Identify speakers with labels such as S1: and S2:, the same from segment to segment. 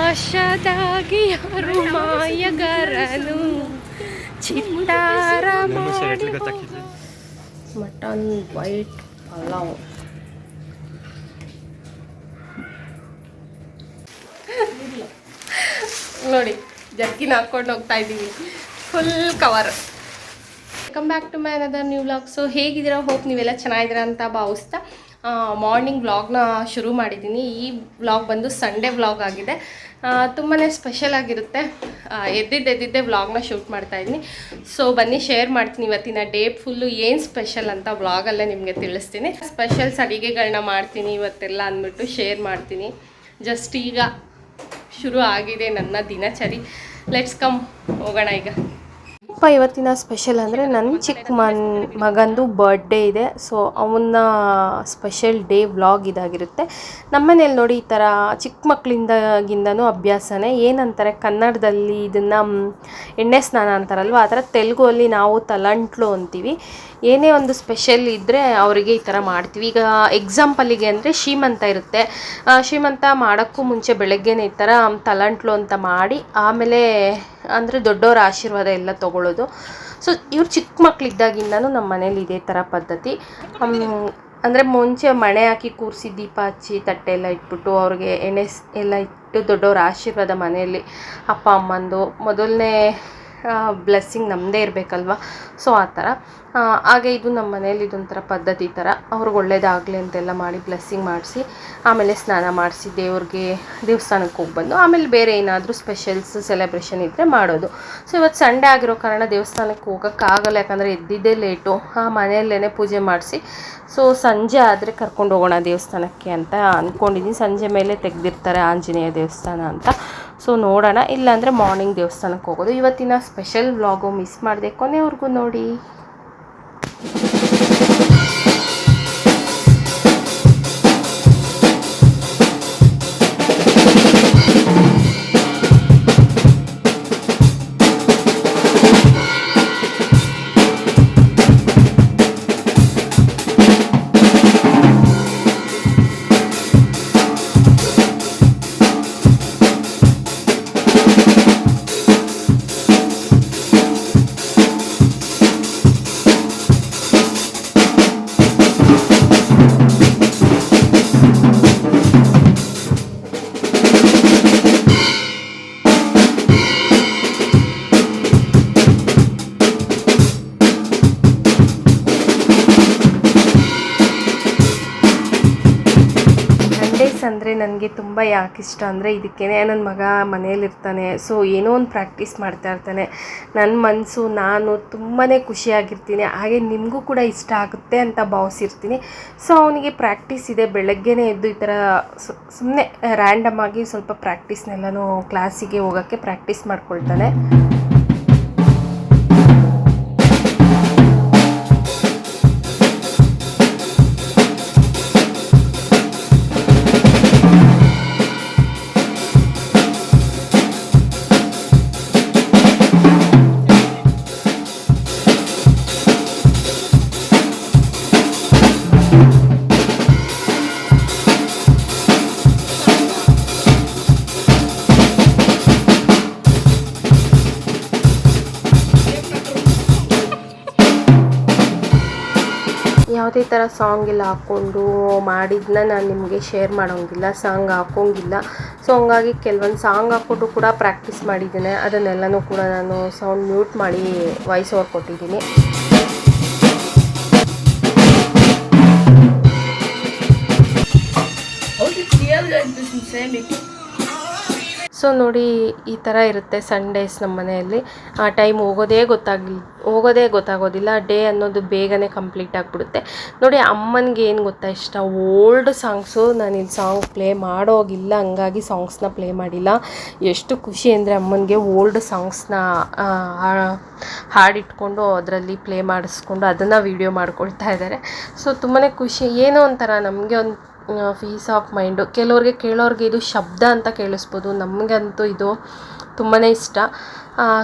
S1: ಆಕಾಶದಾಗಿ ಯಾರು ಮಾಯಗಾರನು ಚಿತ್ತಾರ mutton white pulao. ನೋಡಿ ಜರ್ಕಿನ ಹಾಕ್ಕೊಂಡು ಹೋಗ್ತಾ ಇದ್ದೀವಿ, full cover. Welcome back to my another new vlog. So ಹೇಗಿದ್ದೀರಾ? ಹೋಪ್ ನೀವೆಲ್ಲ ಚೆನ್ನಾಗಿದ್ದೀರಾ ಅಂತ ಭಾವಿಸ್ತಾ ಮಾರ್ನಿಂಗ್ ವ್ಲಾಗ್ನ ಶುರು ಮಾಡಿದ್ದೀನಿ. ಈ ವ್ಲಾಗ್ ಬಂದು ಸಂಡೇ ವ್ಲಾಗ್ ಆಗಿದೆ. ತುಂಬಾ ಸ್ಪೆಷಲ್ ಆಗಿರುತ್ತೆ. ಎದ್ದಿದ್ದೆ ವ್ಲಾಗ್ನ ಶೂಟ್ ಮಾಡ್ತಾಯಿದ್ದೀನಿ. ಸೊ ಬನ್ನಿ ಶೇರ್ ಮಾಡ್ತೀನಿ ಇವತ್ತಿನ ಡೇ ಫುಲ್ಲು ಏನು ಸ್ಪೆಷಲ್ ಅಂತ ವ್ಲಾಗಲ್ಲೇ ನಿಮಗೆ ತಿಳಿಸ್ತೀನಿ. ಸ್ಪೆಷಲ್ಸ್ ಅಡುಗೆಗಳನ್ನ ಮಾಡ್ತೀನಿ ಇವತ್ತೆಲ್ಲ ಅಂದ್ಬಿಟ್ಟು ಶೇರ್ ಮಾಡ್ತೀನಿ. ಜಸ್ಟ್ ಈಗ ಶುರು ಆಗಿದೆ ನನ್ನ ದಿನಚರಿ. ಲೆಟ್ಸ್ ಕಮ್ ಹೋಗೋಣ. ಈಗ ಇವತ್ತಿನ ಸ್ಪೆಷಲ್ ಅಂದರೆ ನನ್ನ ಚಿಕ್ಕ ಮಗಂದು ಬರ್ಡೇ ಇದೆ. ಸೊ ಅವನ ಸ್ಪೆಷಲ್ ಡೇ ವ್ಲಾಗ್ ಇದಾಗಿರುತ್ತೆ. ನಮ್ಮನೇಲಿ ನೋಡಿ ಈ ಥರ ಚಿಕ್ಕ ಮಕ್ಕಳಿಂದಾಗಿಂದನೂ ಅಭ್ಯಾಸನೇ. ಏನಂತಾರೆ ಕನ್ನಡದಲ್ಲಿ ಇದನ್ನು ಎಣ್ಣೆ ಸ್ನಾನ ಅಂತಾರಲ್ವ, ಆ ಥರ ತೆಲುಗಲ್ಲಿ ನಾವು ತಲಂಟ್ಲು ಅಂತೀವಿ. ಏನೇ ಒಂದು ಸ್ಪೆಷಲ್ ಇದ್ದರೆ ಅವರಿಗೆ ಈ ಥರ ಮಾಡ್ತೀವಿ. ಈಗ ಎಕ್ಸಾಂಪಲಿಗೆ ಅಂದರೆ ಶ್ರೀಮಂತ ಇರುತ್ತೆ. ಶ್ರೀಮಂತ ಮಾಡೋಕ್ಕೂ ಮುಂಚೆ ಬೆಳಗ್ಗೆನೇ ಈ ಥರ ತಲಂಟ್ಲು ಅಂತ ಮಾಡಿ ಆಮೇಲೆ ಅಂದರೆ ದೊಡ್ಡವರ ಆಶೀರ್ವಾದ ಎಲ್ಲ ತೊಗೊಳ್ಳೋದು. ಸೊ ಇವ್ರು ಚಿಕ್ಕ ಮಕ್ಕಳಿದ್ದಾಗಿಂದನೂ ನಮ್ಮ ಮನೇಲಿ ಇದೇ ಥರ ಪದ್ಧತಿ. ಅಂದರೆ ಮುಂಚೆ ಮಣೆ ಹಾಕಿ ಕೂರಿಸಿ ದೀಪ ಹಚ್ಚಿ ತಟ್ಟೆ ಎಲ್ಲ ಇಟ್ಬಿಟ್ಟು ಅವ್ರಿಗೆ ಎಣ್ಣೆ ಎಲ್ಲ ಇಟ್ಟು ದೊಡ್ಡವ್ರ ಆಶೀರ್ವಾದ ಮನೆಯಲ್ಲಿ ಅಪ್ಪ ಅಮ್ಮಂದು ಮೊದಲನೇ ಬ್ಲೆಸ್ಸಿಂಗ್ ನಮ್ಮದೇ ಇರಬೇಕಲ್ವ. ಸೊ ಆ ಥರ ಹಾಗೆ ಇದು ನಮ್ಮ ಮನೇಲಿ ಇದೊಂಥರ ಪದ್ಧತಿ ಥರ ಅವ್ರಿಗೆ ಒಳ್ಳೇದಾಗಲಿ ಅಂತೆಲ್ಲ ಮಾಡಿ ಬ್ಲೆಸ್ಸಿಂಗ್ ಮಾಡಿಸಿ ಆಮೇಲೆ ಸ್ನಾನ ಮಾಡಿಸಿ ದೇವಸ್ಥಾನಕ್ಕೆ ಹೋಗಿ ಬಂದು ಆಮೇಲೆ ಬೇರೆ ಏನಾದರೂ ಸ್ಪೆಷಲ್ಸ್ ಸೆಲೆಬ್ರೇಷನ್ ಇದ್ದರೆ ಮಾಡೋದು. ಸೊ ಇವತ್ತು ಸಂಡೇ ಆಗಿರೋ ಕಾರಣ ದೇವಸ್ಥಾನಕ್ಕೆ ಹೋಗೋಕ್ಕಾಗಲ್ಲ, ಯಾಕಂದರೆ ಎದ್ದಿದ್ದೇ ಲೇಟು. ಮನೆಯಲ್ಲೇ ಪೂಜೆ ಮಾಡಿಸಿ ಸೊ ಸಂಜೆ ಆದರೆ ಕರ್ಕೊಂಡು ಹೋಗೋಣ ದೇವಸ್ಥಾನಕ್ಕೆ ಅಂತ ಅಂದ್ಕೊಂಡಿದ್ದೀನಿ. ಸಂಜೆ ಮೇಲೆ ತೆಗೆದಿರ್ತಾರೆ ಆಂಜನೇಯ ದೇವಸ್ಥಾನ ಅಂತ. ಸೊ ನೋಡೋಣ, ಇಲ್ಲಾಂದರೆ ಮಾರ್ನಿಂಗ್ ದೇವಸ್ಥಾನಕ್ಕೆ ಹೋಗೋದು. ಇವತ್ತಿನ ಸ್ಪೆಷಲ್ ವ್ಲಾಗು ಮಿಸ್ ಮಾಡಿದೆ, ಕೊನೆವರೆಗೂ ನೋಡಿ. ಅಂದರೆ ನನಗೆ ತುಂಬ ಯಾಕೆ ಇಷ್ಟ ಅಂದರೆ ಇದಕ್ಕೇ ನನ್ನ ಮಗ ಮನೇಲಿರ್ತಾನೆ. ಸೊ ಏನೋ ಒಂದು ಪ್ರಾಕ್ಟೀಸ್ ಮಾಡ್ತಾ ಇರ್ತಾನೆ. ನನ್ನ ಮನಸ್ಸು ನಾನು ತುಂಬಾ ಖುಷಿಯಾಗಿರ್ತೀನಿ. ಹಾಗೆ ನಿಮಗೂ ಕೂಡ ಇಷ್ಟ ಆಗುತ್ತೆ ಅಂತ ಭಾವಿಸಿರ್ತೀನಿ. ಸೊ ಅವನಿಗೆ ಪ್ರಾಕ್ಟೀಸ್ ಇದೆ. ಬೆಳಗ್ಗೆನೇ ಎದ್ದು ಈ ಥರ ಸುಮ್ಮನೆ ರ್ಯಾಂಡಮ್ ಆಗಿ ಸ್ವಲ್ಪ ಪ್ರಾಕ್ಟೀಸ್ನೆಲ್ಲನೂ ಕ್ಲಾಸಿಗೆ ಹೋಗೋಕ್ಕೆ ಪ್ರಾಕ್ಟೀಸ್ ಮಾಡ್ಕೊಳ್ತಾನೆ. ಯಾವುದೇ ಥರ ಸಾಂಗ್ ಎಲ್ಲ ಹಾಕ್ಕೊಂಡು ಮಾಡಿದ್ದನ್ನ ನಾನು ನಿಮಗೆ ಶೇರ್ ಮಾಡೋಂಗಿಲ್ಲ, ಸಾಂಗ್ ಹಾಕೋಂಗಿಲ್ಲ. ಸೊ ಹಂಗಾಗಿ ಕೆಲವೊಂದು ಸಾಂಗ್ ಹಾಕ್ಕೊಂಡು ಕೂಡ ಪ್ರಾಕ್ಟೀಸ್ ಮಾಡಿದ್ದೇನೆ. ಅದನ್ನೆಲ್ಲನೂ ಕೂಡ ನಾನು ಸೌಂಡ್ ಮ್ಯೂಟ್ ಮಾಡಿ ವಾಯ್ಸ್ ಓವರ್ ಕೊಟ್ಟಿದ್ದೀನಿ. ಸೊ ನೋಡಿ ಈ ಥರ ಇರುತ್ತೆ ಸಂಡೇಸ್ ನಮ್ಮ ಮನೆಯಲ್ಲಿ. ಆ ಟೈಮ್ ಹೋಗೋದೇ ಗೊತ್ತಾಗೋದಿಲ್ಲ. ಡೇ ಅನ್ನೋದು ಬೇಗನೆ ಕಂಪ್ಲೀಟ್ ಆಗಿಬಿಡುತ್ತೆ. ನೋಡಿ ಅಮ್ಮನಿಗೆ ಏನು ಗೊತ್ತಾ ಇಷ್ಟ, ಓಲ್ಡ್ ಸಾಂಗ್ಸು. ನಾನಿಲ್ಲಿ ಸಾಂಗ್ ಪ್ಲೇ ಮಾಡೋಗಿಲ್ಲ, ಹಂಗಾಗಿ ಸಾಂಗ್ಸ್ನ ಪ್ಲೇ ಮಾಡಿಲ್ಲ. ಎಷ್ಟು ಖುಷಿ ಅಂದರೆ ಅಮ್ಮನಿಗೆ ಓಲ್ಡ್ ಸಾಂಗ್ಸ್ನ ಹಾಡಿಟ್ಕೊಂಡು ಅದರಲ್ಲಿ ಪ್ಲೇ ಮಾಡಿಸ್ಕೊಂಡು ಅದನ್ನು ವೀಡಿಯೋ ಮಾಡ್ಕೊಳ್ತಾ ಇದ್ದಾರೆ. ಸೊ ತುಂಬಾ ಖುಷಿ, ಏನೋ ಒಂಥರ ನಮಗೆ ಒಂದು ಪೀಸ್ ಆಫ್ ಮೈಂಡು. ಕೇಳೋರಿಗೆ ಇದು ಶಬ್ದ ಅಂತ ಕೇಳಿಸ್ಬೋದು, ನಮಗಂತೂ ಇದು ತುಂಬಾ ಇಷ್ಟ.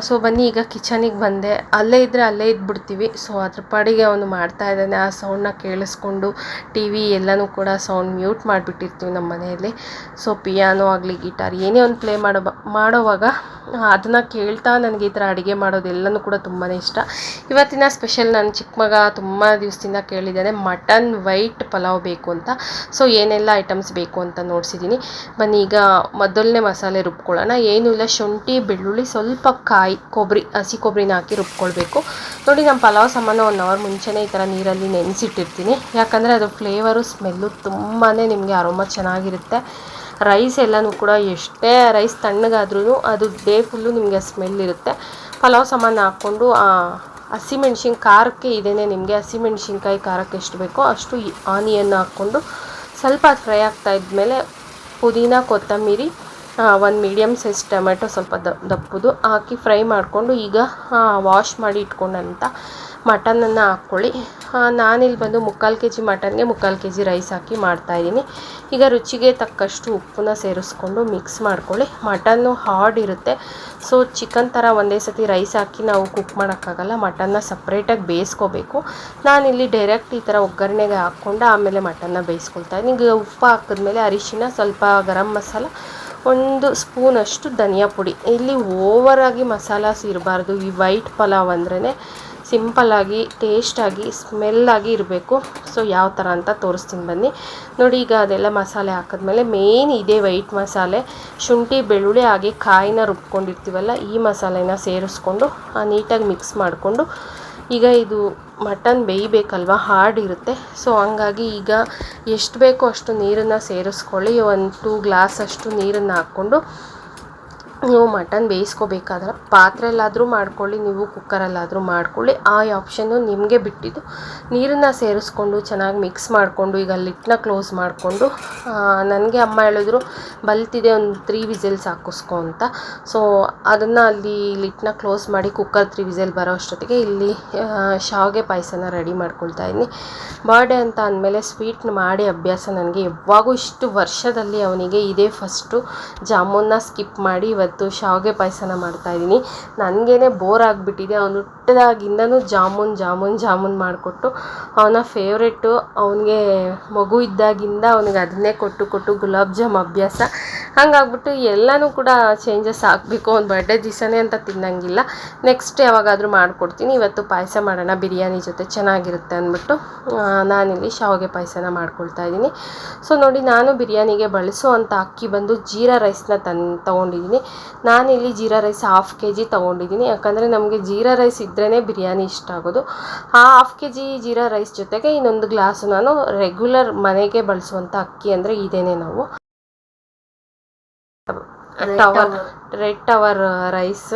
S1: ಸೊ ಬನ್ನಿ ಈಗ ಕಿಚನಿಗೆ ಬಂದೆ. ಅಲ್ಲೇ ಇದ್ದರೆ ಅಲ್ಲೇ ಇದ್ಬಿಡ್ತೀವಿ. ಸೊ ಅದ್ರ ಪಾಡಿಗೆ ಅವನು ಮಾಡ್ತಾ ಇದ್ದಾನೆ. ಆ ಸೌಂಡನ್ನ ಕೇಳಿಸ್ಕೊಂಡು ಟಿ ವಿ ಎಲ್ಲನೂ ಕೂಡ ಸೌಂಡ್ ಮ್ಯೂಟ್ ಮಾಡಿಬಿಟ್ಟಿರ್ತೀವಿ ನಮ್ಮ ಮನೆಯಲ್ಲಿ. ಸೊ ಪಿಯಾನೋ ಆಗಲಿ ಗಿಟಾರ್ ಏನೇ ಒಂದು ಪ್ಲೇ ಮಾಡೋವಾಗ ಅದನ್ನು ಕೇಳ್ತಾ ನನಗೆ ಈ ಥರ ಅಡುಗೆ ಮಾಡೋದೆಲ್ಲನೂ ಕೂಡ ತುಂಬಾ ಇಷ್ಟ. ಇವತ್ತಿನ ಸ್ಪೆಷಲ್ ನನ್ನ ಚಿಕ್ಕ ಮಗ ತುಂಬ ದಿವಸದಿಂದ ಕೇಳಿದ್ದಾನೆ ಮಟನ್ ವೈಟ್ ಪಲಾವ್ ಬೇಕು ಅಂತ. ಸೊ ಏನೆಲ್ಲ ಐಟಮ್ಸ್ ಬೇಕು ಅಂತ ನೋಡಿಸಿದ್ದೀನಿ. ಬನ್ನಿ ಈಗ ಮೊದಲನೇ ಮಸಾಲೆ ರುಬ್ಕೊಳ್ಳೋಣ. ಏನೂ ಇಲ್ಲ, ಶುಂಠಿ ಬೆಳ್ಳುಳ್ಳಿ ಸ್ವಲ್ಪ ಕಾಯಿ ಕೊಬ್ಬರಿ ಹಸಿ ಕೊಬ್ಬರಿನ ಹಾಕಿ ರುಬ್ಕೊಳ್ಬೇಕು. ನೋಡಿ ನಮ್ಮ ಪಲಾವ್ ಸಾಮಾನು 1 ಅವರ್ ಮುಂಚೆನೇ ಈ ಥರ ನೀರಲ್ಲಿ ನೆನೆಸಿಟ್ಟಿರ್ತೀನಿ. ಯಾಕಂದರೆ ಅದು ಫ್ಲೇವರು ಸ್ಮೆಲ್ಲು ತುಂಬಾ ನಿಮಗೆ ಅರೋಮ ಚೆನ್ನಾಗಿರುತ್ತೆ. ರೈಸ್ ಎಲ್ಲನೂ ಕೂಡ ಎಷ್ಟೇ ರೈಸ್ ತಣ್ಣಗಾದ್ರೂ ಅದು ಡೇ ಫುಲ್ಲು ನಿಮಗೆ ಸ್ಮೆಲ್ ಇರುತ್ತೆ. ಪಲಾವ್ ಸಾಮಾನು ಹಾಕ್ಕೊಂಡು ಹಸಿಮೆಣ್ಸಿನ ಖಾರಕ್ಕೆ ಇದೇನೆ ನಿಮಗೆ ಹಸಿಮೆಣ್ಸಿನ್ಕಾಯಿ ಖಾರಕ್ಕೆ ಎಷ್ಟು ಬೇಕೋ ಅಷ್ಟು ಆನಿಯನ್ ಹಾಕ್ಕೊಂಡು ಸ್ವಲ್ಪ ಫ್ರೈ ಆಗ್ತಾ ಇದ್ಮೇಲೆ ಪುದೀನ ಕೊತ್ತಂಬರಿ 1 ಮೀಡಿಯಮ್ ಸೈಜ್ ಟೊಮೆಟೊ ಸ್ವಲ್ಪ ದಪ್ಪದು ಹಾಕಿ ಫ್ರೈ ಮಾಡಿಕೊಂಡು ಈಗ ವಾಶ್ ಮಾಡಿ ಇಟ್ಕೊಂಡಂಥ ಮಟನನ್ನು ಹಾಕ್ಕೊಳ್ಳಿ. ನಾನಿಲ್ಲಿ ಬಂದು 3/4 kg ಮಟನ್ಗೆ 3/4 kg ರೈಸ್ ಹಾಕಿ ಮಾಡ್ತಾಯಿದ್ದೀನಿ. ಈಗ ರುಚಿಗೆ ತಕ್ಕಷ್ಟು ಉಪ್ಪನ್ನ ಸೇರಿಸ್ಕೊಂಡು ಮಿಕ್ಸ್ ಮಾಡ್ಕೊಳ್ಳಿ. ಮಟನ್ನು ಹಾರ್ಡ್ ಇರುತ್ತೆ. ಸೊ ಚಿಕನ್ ಥರ ಒಂದೇ ಸತಿ ರೈಸ್ ಹಾಕಿ ನಾವು ಕುಕ್ ಮಾಡೋಕ್ಕಾಗಲ್ಲ. ಮಟನ್ನ ಸಪ್ರೇಟಾಗಿ ಬೇಯಿಸ್ಕೋಬೇಕು. ನಾನಿಲ್ಲಿ ಡೈರೆಕ್ಟ್ ಈ ಥರ ಒಗ್ಗರಣೆಗೆ ಹಾಕ್ಕೊಂಡು ಆಮೇಲೆ ಮಟನ್ನ ಬೇಯಿಸ್ಕೊಳ್ತಾ ಇದ್ದೀನಿ. ಈಗ ಉಪ್ಪು ಹಾಕಿದ್ಮೇಲೆ ಅರಿಶಿನ, ಸ್ವಲ್ಪ ಗರಂ ಮಸಾಲ, 1 ಸ್ಪೂನಷ್ಟು ಧನಿಯಾ ಪುಡಿ. ಇಲ್ಲಿ ಓವರಾಗಿ ಮಸಾಲಾಸ್ ಇರಬಾರ್ದು. ಈ ವೈಟ್ ಪಲಾವ್ ಅಂದ್ರೇ ಸಿಂಪಲ್ಲಾಗಿ ಟೇಸ್ಟಾಗಿ ಸ್ಮೆಲ್ಲಾಗಿ ಇರಬೇಕು. ಸೊ ಯಾವ ಥರ ಅಂತ ತೋರಿಸ್ತೀನಿ ಬನ್ನಿ. ನೋಡಿ ಈಗ ಅದೆಲ್ಲ ಮಸಾಲೆ ಹಾಕಿದ್ಮೇಲೆ ಮೇನ್ ಇದೇ ವೈಟ್ ಮಸಾಲೆ, ಶುಂಠಿ ಬೆಳ್ಳುಳ್ಳಿ ಹಾಗೆ ಕಾಯಿನ ರುಬ್ಕೊಂಡಿರ್ತೀವಲ್ಲ ಈ ಮಸಾಲೆನ ಸೇರಿಸ್ಕೊಂಡು ನೀಟಾಗಿ ಮಿಕ್ಸ್ ಮಾಡಿಕೊಂಡು ಈಗ ಇದು ಮಟನ್ ಬೇಯಬೇಕಲ್ವ, ಹಾರ್ಡ್ ಇರುತ್ತೆ. ಸೊ ಹಂಗಾಗಿ ಈಗ ಎಷ್ಟು ಬೇಕೋ ಅಷ್ಟು ನೀರನ್ನು ಸೇರಿಸ್ಕೊಳ್ಳಿ. 1-2 ಗ್ಲಾಸ್ ಅಷ್ಟು ನೀರನ್ನು ಹಾಕ್ಕೊಂಡು ನೀವು ಮಟನ್ ಬೇಯಿಸ್ಕೋಬೇಕಾದ್ರೆ ಪಾತ್ರೆಯಲ್ಲಾದರೂ ಮಾಡ್ಕೊಳ್ಳಿ, ನೀವು ಕುಕ್ಕರಲ್ಲಾದರೂ ಮಾಡ್ಕೊಳ್ಳಿ. ಆ ಆಪ್ಷನ್ನು ನಿಮಗೆ ಬಿಟ್ಟಿದ್ದು. ನೀರನ್ನು ಸೇರಿಸ್ಕೊಂಡು ಚೆನ್ನಾಗಿ ಮಿಕ್ಸ್ ಮಾಡಿಕೊಂಡು ಈಗ ಲಿಟ್ನ ಕ್ಲೋಸ್ ಮಾಡಿಕೊಂಡು ನನಗೆ ಅಮ್ಮ ಹೇಳಿದ್ರು ಬಲ್ತಿದೆ, ಒಂದು 3 ವಿಸಿಲ್ಸ್ ಹಾಕಿಸ್ಕೊ ಅಂತ. ಸೊ ಅದನ್ನು ಅಲ್ಲಿ ಲಿಟ್ನ ಕ್ಲೋಸ್ ಮಾಡಿ ಕುಕ್ಕರ್ 3 ವಿಸಿಲ್ ಬರೋ ಅಷ್ಟೊತ್ತಿಗೆ ಇಲ್ಲಿ ಶಾವಿಗೆ ಪಾಯಸನ ರೆಡಿ ಮಾಡ್ಕೊಳ್ತಾ ಇದ್ದೀನಿ. ಬರ್ಡೇ ಅಂತ ಅಂದಮೇಲೆ ಸ್ವೀಟ್ನ ಮಾಡಿ ಅಭ್ಯಾಸ ನನಗೆ ಯಾವಾಗೂ. ಇಷ್ಟು ವರ್ಷದಲ್ಲಿ ಅವನಿಗೆ ಇದೇ ಫಸ್ಟು. ಜಾಮೂನ್ನ ಸ್ಕಿಪ್ ಮಾಡಿ ಇವತ್ತು ಶಾವಿಗೆ ಪಾಯಸನ ಮಾಡ್ತಾಯಿದ್ದೀನಿ. ನನಗೇ ಬೋರ್ ಆಗಿಬಿಟ್ಟಿದೆ. ಅವನು ಹುಟ್ಟಿದಾಗಿಂದನೂ ಜಾಮೂನ್ ಮಾಡಿಕೊಟ್ಟು ಅವನ ಫೇವ್ರೆಟ್ಟು. ಅವನಿಗೆ ಮಗು ಇದ್ದಾಗಿಂದ ಅವನಿಗೆ ಅದನ್ನೇ ಕೊಟ್ಟು ಗುಲಾಬ್ ಜಾಮ್ ಅಭ್ಯಾಸ. ಹಂಗಾಗ್ಬಿಟ್ಟು ಎಲ್ಲನೂ ಕೂಡ ಚೇಂಜಸ್ ಆಗಬೇಕು. ಅವ್ನು ಬರ್ಡೇ ದಿವಸನೇ ಅಂತ ತಿನ್ನಂಗಿಲ್ಲ. ನೆಕ್ಸ್ಟ್ ಯಾವಾಗಾದರೂ ಮಾಡಿಕೊಡ್ತೀನಿ. ಇವತ್ತು ಪಾಯಸ ಮಾಡೋಣ ಬಿರಿಯಾನಿ ಜೊತೆ ಚೆನ್ನಾಗಿರುತ್ತೆ ಅಂದ್ಬಿಟ್ಟು ನಾನಿಲ್ಲಿ ಶಾವಿಗೆ ಪಾಯಸನ ಮಾಡ್ಕೊಳ್ತಾ ಇದ್ದೀನಿ. ಸೊ ನೋಡಿ, ನಾನು ಬಿರಿಯಾನಿಗೆ ಬಳಸುವಂಥ ಅಕ್ಕಿ ಬಂದು ಜೀರಾ ರೈಸ್ನ ತೊಗೊಂಡಿದ್ದೀನಿ. ನಾನಿಲ್ಲಿ ಜೀರಾ ರೈಸ್ 1/2 kg ತೊಗೊಂಡಿದ್ದೀನಿ. ಯಾಕಂದರೆ ನಮಗೆ ಜೀರಾ ರೈಸ್ ಇದ್ರೇ ಬಿರಿಯಾನಿ ಇಷ್ಟ ಆಗೋದು. ಆ 1/2 kg ಜೀರಾ ರೈಸ್ ಜೊತೆಗೆ ಇನ್ನೊಂದು ಗ್ಲಾಸು ನಾನು ರೆಗ್ಯುಲರ್ ಮನೆಗೆ ಬಳಸುವಂಥ ಅಕ್ಕಿ ಅಂದರೆ ಇದೇನೆ ನಾವು ರೆಡ್ ಟವರ್ ರೈಸ್.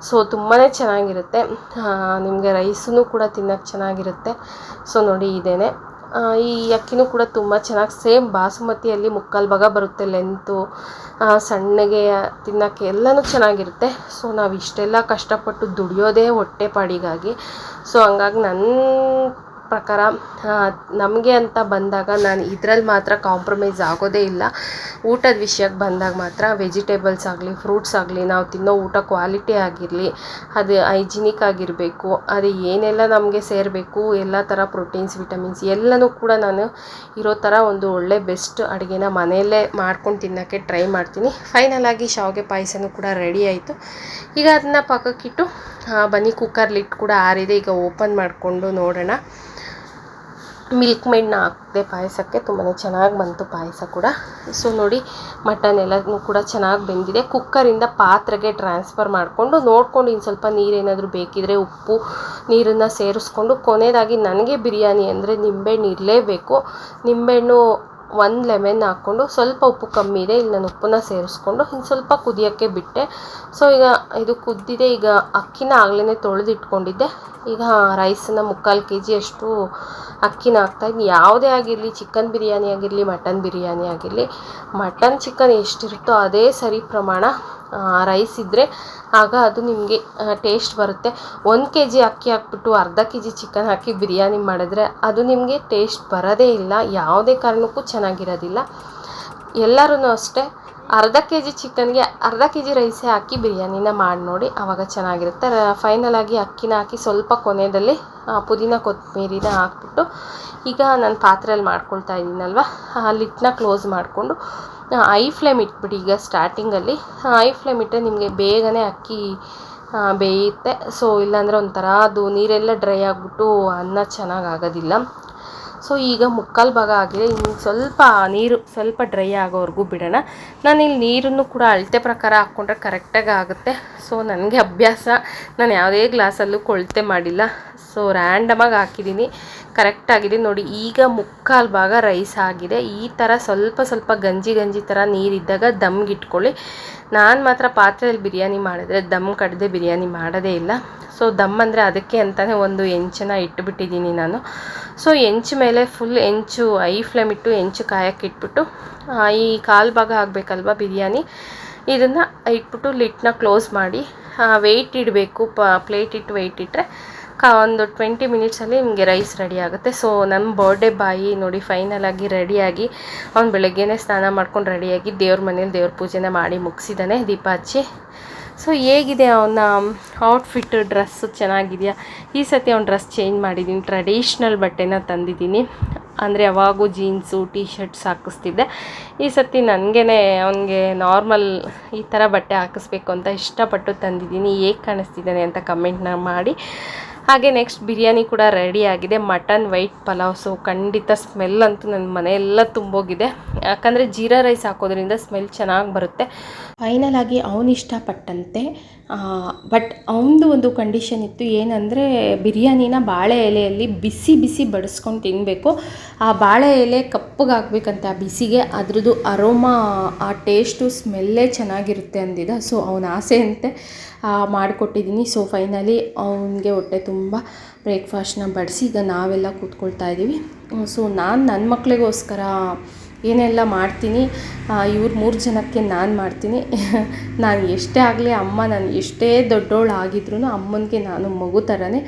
S1: ಸೊ ತುಂಬಾ ಚೆನ್ನಾಗಿರುತ್ತೆ. ನಿಮಗೆ ರೈಸೂ ಕೂಡ ತಿನ್ನೋಕ್ಕೆ ಚೆನ್ನಾಗಿರುತ್ತೆ. ಸೊ ನೋಡಿ ಇದೇನೆ ಈ ಅಕ್ಕಿನೂ ಕೂಡ ತುಂಬ ಚೆನ್ನಾಗಿ ಸೇಮ್ ಬಾಸುಮತಿಯಲ್ಲಿ 3/4 ಭಾಗ ಬರುತ್ತೆ ಲೆಂತು. ಸಣ್ಣಗೆ ತಿನ್ನೋಕ್ಕೆ ಎಲ್ಲನೂ ಚೆನ್ನಾಗಿರುತ್ತೆ. ಸೊ ನಾವು ಇಷ್ಟೆಲ್ಲ ಕಷ್ಟಪಟ್ಟು ದುಡಿಯೋದೇ ಹೊಟ್ಟೆಪಾಡಿಗಾಗಿ. ಸೊ ಹಂಗಾಗಿ ನನ್ನ ಪ್ರಕಾರ ನಮಗೆ ಅಂತ ಬಂದಾಗ ನಾನು ಇದರಲ್ಲಿ ಮಾತ್ರ ಕಾಂಪ್ರಮೈಸ್ ಆಗೋದೇ ಇಲ್ಲ. ಊಟದ ವಿಷಯಕ್ಕೆ ಬಂದಾಗ ಮಾತ್ರ ವೆಜಿಟೇಬಲ್ಸ್ ಆಗಲಿ ಫ್ರೂಟ್ಸ್ ಆಗಲಿ ನಾವು ತಿನ್ನೋ ಊಟ ಕ್ವಾಲಿಟಿ ಆಗಿರಲಿ, ಅದು ಹೈಜಿನಿಕ್ ಆಗಿರಬೇಕು. ಅದು ಏನೆಲ್ಲ ನಮಗೆ ಸೇರಬೇಕು ಎಲ್ಲ ಥರ ಪ್ರೋಟೀನ್ಸ್ ವಿಟಮಿನ್ಸ್ ಎಲ್ಲನೂ ಕೂಡ ನಾನು ಇರೋ ಥರ ಒಂದು ಒಳ್ಳೆ ಬೆಸ್ಟ್ ಅಡುಗೆನ ಮನೆಯಲ್ಲೇ ಮಾಡ್ಕೊಂಡು ತಿನ್ನೋಕ್ಕೆ ಟ್ರೈ ಮಾಡ್ತೀನಿ. ಫೈನಲಾಗಿ ಶಾವಿಗೆ ಪಾಯಸನೂ ಕೂಡ ರೆಡಿ ಆಯಿತು. ಈಗ ಅದನ್ನು ಪಕ್ಕಕ್ಕಿಟ್ಟು ಬನ್ನಿ ಕುಕ್ಕರ್ ಲಿಡ್ ಕೂಡ ಆರಿದೆ. ಈಗ ಓಪನ್ ಮಾಡಿಕೊಂಡು ನೋಡೋಣ. ಮಿಲ್ಕ್ ಮೇಡ್ನ ಹಾಕಿದೆ ಪಾಯಸಕ್ಕೆ, ತುಂಬಾ ಚೆನ್ನಾಗಿ ಬಂತು ಪಾಯಸ ಕೂಡ. ಸೊ ನೋಡಿ ಮಟನ್ ಎಲ್ಲನೂ ಕೂಡ ಚೆನ್ನಾಗಿ ಬೆಂದಿದೆ. ಕುಕ್ಕರಿಂದ ಪಾತ್ರೆಗೆ ಟ್ರಾನ್ಸ್ಫರ್ ಮಾಡಿಕೊಂಡು ನೋಡ್ಕೊಂಡು ಇನ್ನು ಸ್ವಲ್ಪ ನೀರೇನಾದರೂ ಬೇಕಿದ್ರೆ ಉಪ್ಪು ನೀರನ್ನು ಸೇರಿಸ್ಕೊಂಡು ಕೊನೆಯದಾಗಿ ನನಗೆ ಬಿರಿಯಾನಿ ಅಂದರೆ ನಿಂಬೆಹಣ್ಣು ಇರಲೇಬೇಕು. ನಿಂಬೆಹಣ್ಣು 1 ಲೆಮನ್ ಹಾಕ್ಕೊಂಡು ಸ್ವಲ್ಪ ಉಪ್ಪು ಕಮ್ಮಿ ಇದೆ, ಇಲ್ಲಿ ನಾನು ಉಪ್ಪನ್ನ ಸೇರಿಸ್ಕೊಂಡು ಇನ್ನು ಸ್ವಲ್ಪ ಕುದಿಯೋಕ್ಕೆ ಬಿಟ್ಟೆ. ಸೊ ಈಗ ಇದು ಕುದ್ದಿದೆ. ಈಗ ಅಕ್ಕಿನ ಆಗಲೇ ತೊಳೆದಿಟ್ಕೊಂಡಿದ್ದೆ. ಈಗ ರೈಸನ್ನು 3/4 kg ಅಷ್ಟು ಅಕ್ಕಿನ ಹಾಕ್ತಾಯಿದ್ದೀನಿ. ಯಾವುದೇ ಆಗಿರಲಿ, ಚಿಕನ್ ಬಿರಿಯಾನಿ ಆಗಿರಲಿ ಮಟನ್ ಬಿರಿಯಾನಿ ಆಗಿರಲಿ, ಮಟನ್ ಚಿಕನ್ ಎಷ್ಟಿರುತ್ತೋ ಅದೇ ಸರಿ ಪ್ರಮಾಣ ರೈಸ್ ಇದ್ದರೆ ಆಗ ಅದು ನಿಮಗೆ ಟೇಸ್ಟ್ ಬರುತ್ತೆ. 1 kg ಅಕ್ಕಿ ಹಾಕ್ಬಿಟ್ಟು ಅರ್ಧ kg ಚಿಕನ್ ಹಾಕಿ ಬಿರಿಯಾನಿ ಮಾಡಿದ್ರೆ ಅದು ನಿಮಗೆ ಟೇಸ್ಟ್ ಬರೋದೇ ಇಲ್ಲ, ಯಾವುದೇ ಕಾರಣಕ್ಕೂ ಚೆನ್ನಾಗಿರೋದಿಲ್ಲ. ಎಲ್ಲರೂ ಅಷ್ಟೇ ಅರ್ಧ ಕೆ ಜಿ ಚಿಕನ್ಗೆ ಅರ್ಧ ಕೆ ಜಿ ರೈಸೇ ಹಾಕಿ ಬಿರಿಯಾನಿನ ಮಾಡಿ ನೋಡಿ, ಆವಾಗ ಚೆನ್ನಾಗಿರುತ್ತೆ. ಫೈನಲಾಗಿ ಅಕ್ಕಿನ ಹಾಕಿ ಸ್ವಲ್ಪ ಕೊನೆಯಲ್ಲಿ ಪುದೀನ ಕೊತ್ತಂಬರಿನ ಹಾಕ್ಬಿಟ್ಟು ಈಗ ನಾನು ಪಾತ್ರೆಯಲ್ಲಿ ಮಾಡ್ಕೊಳ್ತಾ ಇದ್ದೀನಲ್ವ, ಲಿಟ್ನ ಕ್ಲೋಸ್ ಮಾಡಿಕೊಂಡು ಐ ಫ್ಲೇಮ್ ಇಟ್ಬಿಡಿ. ಈಗ ಸ್ಟಾರ್ಟಿಂಗಲ್ಲಿ ಐ ಫ್ಲೇಮ್ ಇಟ್ಟರೆ ನಿಮಗೆ ಬೇಗನೆ ಅಕ್ಕಿ ಬೇಯುತ್ತೆ. ಸೊ ಇಲ್ಲಾಂದರೆ ಒಂಥರ ಅದು ನೀರೆಲ್ಲ ಡ್ರೈ ಆಗಿಬಿಟ್ಟು ಅನ್ನ ಚೆನ್ನಾಗಿ ಆಗೋದಿಲ್ಲ. ಸೊ ಈಗ ಮುಕ್ಕಾಲು ಭಾಗ ಆಗಿದೆ, ಇನ್ನು ಸ್ವಲ್ಪ ನೀರು ಸ್ವಲ್ಪ ಡ್ರೈ ಆಗೋವರೆಗೂ ಬಿಡೋಣ. ನಾನಿಲ್ಲಿ ನೀರನ್ನು ಕೂಡ ಅಳತೆ ಪ್ರಕಾರ ಹಾಕ್ಕೊಂಡ್ರೆ ಕರೆಕ್ಟಾಗಿ ಆಗುತ್ತೆ. ಸೊ ನನಗೆ ಅಭ್ಯಾಸ, ನಾನು ಯಾವುದೇ ಗ್ಲಾಸಲ್ಲೂ ಕೊಳತೆ ಮಾಡಿಲ್ಲ. ಸೊ ರ್ಯಾಂಡಮಾಗಿ ಹಾಕಿದ್ದೀನಿ, ಕರೆಕ್ಟಾಗಿದೆ ನೋಡಿ. ಈಗ ಮುಕ್ಕಾಲು ಭಾಗ ರೈಸ್ ಆಗಿದೆ. ಈ ಥರ ಸ್ವಲ್ಪ ಸ್ವಲ್ಪ ಗಂಜಿ ಥರ ನೀರಿದ್ದಾಗ ದಮ್ಗೆ ಇಟ್ಕೊಳ್ಳಿ. ನಾನು ಮಾತ್ರ ಪಾತ್ರೆಯಲ್ಲಿ ಬಿರಿಯಾನಿ ಮಾಡಿದ್ರೆ ದಮ್ ಕಡ್ದೆ ಬಿರಿಯಾನಿ ಮಾಡೋದೇ ಇಲ್ಲ. ಸೊ ದಮ್ ಅಂದರೆ ಅದಕ್ಕೆ ಅಂತಲೇ ಒಂದು ಹೆಂಚನ್ನ ಇಟ್ಟುಬಿಟ್ಟಿದ್ದೀನಿ ನಾನು. ಸೊ ಹೆಂಚು ಮೇಲೆ ಫುಲ್ ಹೆಂಚು ಐ ಫ್ಲೇಮ್ ಇಟ್ಟು ಹೆಂಚು ಕಾಯಕ್ಕೆ ಇಟ್ಬಿಟ್ಟು ಈ ಕಾಲು ಭಾಗ ಆಗಬೇಕಲ್ವ ಬಿರಿಯಾನಿ, ಇದನ್ನು ಇಟ್ಬಿಟ್ಟು ಲಿಟ್ನ ಕ್ಲೋಸ್ ಮಾಡಿ ವೆಯ್ಟ್ ಇಡಬೇಕು. ಪ್ಲೇಟ್ ಇಟ್ಟು ವೆಯ್ಟ್ ಇಟ್ಟರೆ ಒಂದು 20 ಮಿನಿಟ್ಸಲ್ಲಿ ನಿಮಗೆ ರೈಸ್ ರೆಡಿ ಆಗುತ್ತೆ. ಸೊ ನಮ್ಮ ಬರ್ಡೇ ಬಾಯಿ ನೋಡಿ ಫೈನಲಾಗಿ ರೆಡಿಯಾಗಿ, ಅವ್ನು ಬೆಳಗ್ಗೆನೇ ಸ್ನಾನ ಮಾಡ್ಕೊಂಡು ರೆಡಿಯಾಗಿ ದೇವ್ರ ಮನೇಲಿ ದೇವ್ರ ಪೂಜೆನ ಮಾಡಿ ಮುಗಿಸಿದ್ದಾನೆ ದೀಪ ಹಚ್ಚಿ. ಸೊ ಹೇಗಿದೆ ಅವನ ಔಟ್ಫಿಟ್ಟು, ಡ್ರೆಸ್ಸು ಚೆನ್ನಾಗಿದೆಯಾ? ಈ ಸತಿ ಅವ್ನ ಡ್ರೆಸ್ ಚೇಂಜ್ ಮಾಡಿದ್ದೀನಿ, ಟ್ರೆಡಿಷ್ನಲ್ ಬಟ್ಟೆನ ತಂದಿದ್ದೀನಿ. ಅಂದರೆ ಯಾವಾಗೂ ಜೀನ್ಸು ಟೀ ಶರ್ಟ್ಸ್ ಹಾಕಿಸ್ತಿದ್ದೆ. ಈ ಸತಿ ನನಗೇ ಅವನಿಗೆ ನಾರ್ಮಲ್ ಈ ಥರ ಬಟ್ಟೆ ಹಾಕಿಸ್ಬೇಕು ಅಂತ ಇಷ್ಟಪಟ್ಟು ತಂದಿದ್ದೀನಿ. ಹೇಗೆ ಕಾಣಿಸ್ತಿದ್ದಾನೆ ಅಂತ ಕಮೆಂಟ್ನ ಮಾಡಿ. ಹಾಗೆ ನೆಕ್ಸ್ಟ್ ಬಿರಿಯಾನಿ ಕೂಡ ರೆಡಿ ಆಗಿದೆ, ಮಟನ್ ವೈಟ್ ಪಲಾವ್. ಸೊ ಖಂಡಿತ ಸ್ಮೆಲ್ ಅಂತೂ ನನ್ನ ಮನೆಯೆಲ್ಲ ತುಂಬೋಗಿದೆ, ಯಾಕಂದರೆ ಜೀರಾ ರೈಸ್ ಹಾಕೋದ್ರಿಂದ ಸ್ಮೆಲ್ ಚೆನ್ನಾಗಿ ಬರುತ್ತೆ. ಫೈನಲಾಗಿ ಅವನು ಇಷ್ಟಪಟ್ಟಂತೆ, ಬಟ್ ಅವನದು ಒಂದು ಕಂಡೀಷನ್ ಇತ್ತು, ಏನಂದರೆ ಬಿರಿಯಾನಿನ ಬಾಳೆ ಎಲೆಯಲ್ಲಿ ಬಿಸಿ ಬಿಸಿ ಬಡಿಸ್ಕೊಂಡು ತಿನ್ನಬೇಕು. ಆ ಬಾಳೆ ಎಲೆ ಕಪ್ಪಗಾಗಬೇಕಂತೆ ಆ ಬಿಸಿಗೆ, ಅದ್ರದ್ದು ಅರೋಮಾ, ಆ ಟೇಸ್ಟು, ಸ್ಮೆಲ್ಲೇ ಚೆನ್ನಾಗಿರುತ್ತೆ ಅಂದಿದ್ದ. ಸೊ ಅವನ ಆಸೆಯಂತೆ ಮಾಡಿಕೊಟ್ಟಿದ್ದೀನಿ. ಸೊ ಫೈನಲಿ ಅವನಿಗೆ ಹೊಟ್ಟೆ ತುಂಬ ಬ್ರೇಕ್ಫಾಸ್ಟ್ನ ಬಡಿಸಿ ಈಗ ನಾವೆಲ್ಲ ಕೂತ್ಕೊಳ್ತಾ ಇದ್ದೀವಿ. ಸೊ ನಾನು ನನ್ನ ಮಕ್ಕಳಿಗೋಸ್ಕರ ಏನೆಲ್ಲ ಮಾಡ್ತೀನಿ, ಇವ್ರು 3 ಜನಕ್ಕೆ ನಾನು ಮಾಡ್ತೀನಿ. ನಾನು ಎಷ್ಟೇ ಆಗಲಿ ಅಮ್ಮ, ನಾನು ಎಷ್ಟೇ ದೊಡ್ಡವಳು ಆಗಿದ್ರೂ ಅಮ್ಮನಿಗೆ ನಾನು ಮಗು ಥರನೇ.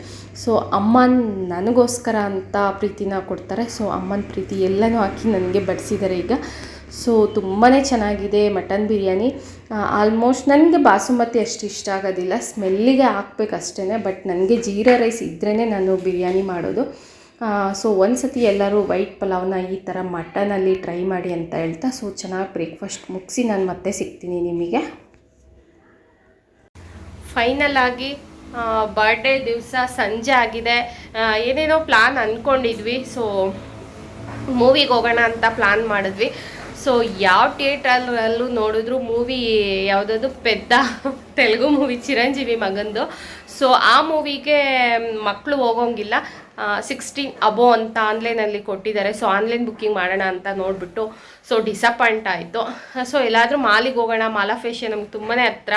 S1: ಸೊ ಅಮ್ಮ ನನಗೋಸ್ಕರ ಅಂತ ಪ್ರೀತಿನ ಕೊಡ್ತಾರೆ. ಸೊ ಅಮ್ಮನ ಪ್ರೀತಿ ಎಲ್ಲನೂ ಹಾಕಿ ನನಗೆ ಬಡಿಸಿದ್ದಾರೆ ಈಗ. ಸೊ ತುಂಬಾ ಚೆನ್ನಾಗಿದೆ ಮಟನ್ ಬಿರಿಯಾನಿ. ಆಲ್ಮೋಸ್ಟ್ ನನಗೆ ಬಾಸುಮತಿ ಅಷ್ಟು ಇಷ್ಟ ಆಗೋದಿಲ್ಲ, ಸ್ಮೆಲ್ಲಿಗೆ ಹಾಕ್ಬೇಕಷ್ಟೇ. ಬಟ್ ನನಗೆ ಜೀರಾ ರೈಸ್ ಇದ್ರೇ ನಾನು ಬಿರಿಯಾನಿ ಮಾಡೋದು. ಸೊ ಒಂದು ಸತಿ ಎಲ್ಲರೂ ವೈಟ್ ಪಲಾವ್ನ ಈ ಥರ ಮಟನಲ್ಲಿ ಟ್ರೈ ಮಾಡಿ ಅಂತ ಹೇಳ್ತಾ, ಸೊ ಚೆನ್ನಾಗಿ ಬ್ರೇಕ್ಫಾಸ್ಟ್ ಮುಗಿಸಿ ನಾನು ಮತ್ತೆ ಸಿಗ್ತೀನಿ ನಿಮಗೆ. ಫೈನಲ್ ಆಗಿ ಬರ್ಡೇ ದಿವಸ ಸಂಜೆ ಆಗಿದೆ. ಏನೇನೋ ಪ್ಲ್ಯಾನ್ ಅಂದ್ಕೊಂಡಿದ್ವಿ. ಸೊ ಮೂವಿಗೆ ಹೋಗೋಣ ಅಂತ ಪ್ಲ್ಯಾನ್ ಮಾಡಿದ್ವಿ. ಸೊ ಯಾವ ಥಿಯೇಟ್ರಲ್ಲೂ ನೋಡಿದ್ರು ಮೂವಿ ಯಾವುದಾದ್ರು ಪೆದ್ದ ತೆಲುಗು ಮೂವಿ, ಚಿರಂಜೀವಿ ಮಗಂದು. ಸೊ ಆ ಮೂವಿಗೆ ಮಕ್ಕಳು ಹೋಗೋಂಗಿಲ್ಲ, 16 ಅಬೋ ಅಂತ ಆನ್ಲೈನಲ್ಲಿ ಕೊಟ್ಟಿದ್ದಾರೆ. ಸೊ ಆನ್ಲೈನ್ ಬುಕ್ಕಿಂಗ್ ಮಾಡೋಣ ಅಂತ ನೋಡಿಬಿಟ್ಟು ಸೊ ಡಿಸಪಾಯಿಂಟ್ ಆಯಿತು. ಸೊ ಎಲ್ಲಾದರೂ ಮಾಲಿಗೆ ಹೋಗೋಣ, ಮಾಲಾ ಫೇಶಿಯಲ್ ನಮ್ಗೆ ತುಂಬಾ ಹತ್ರ.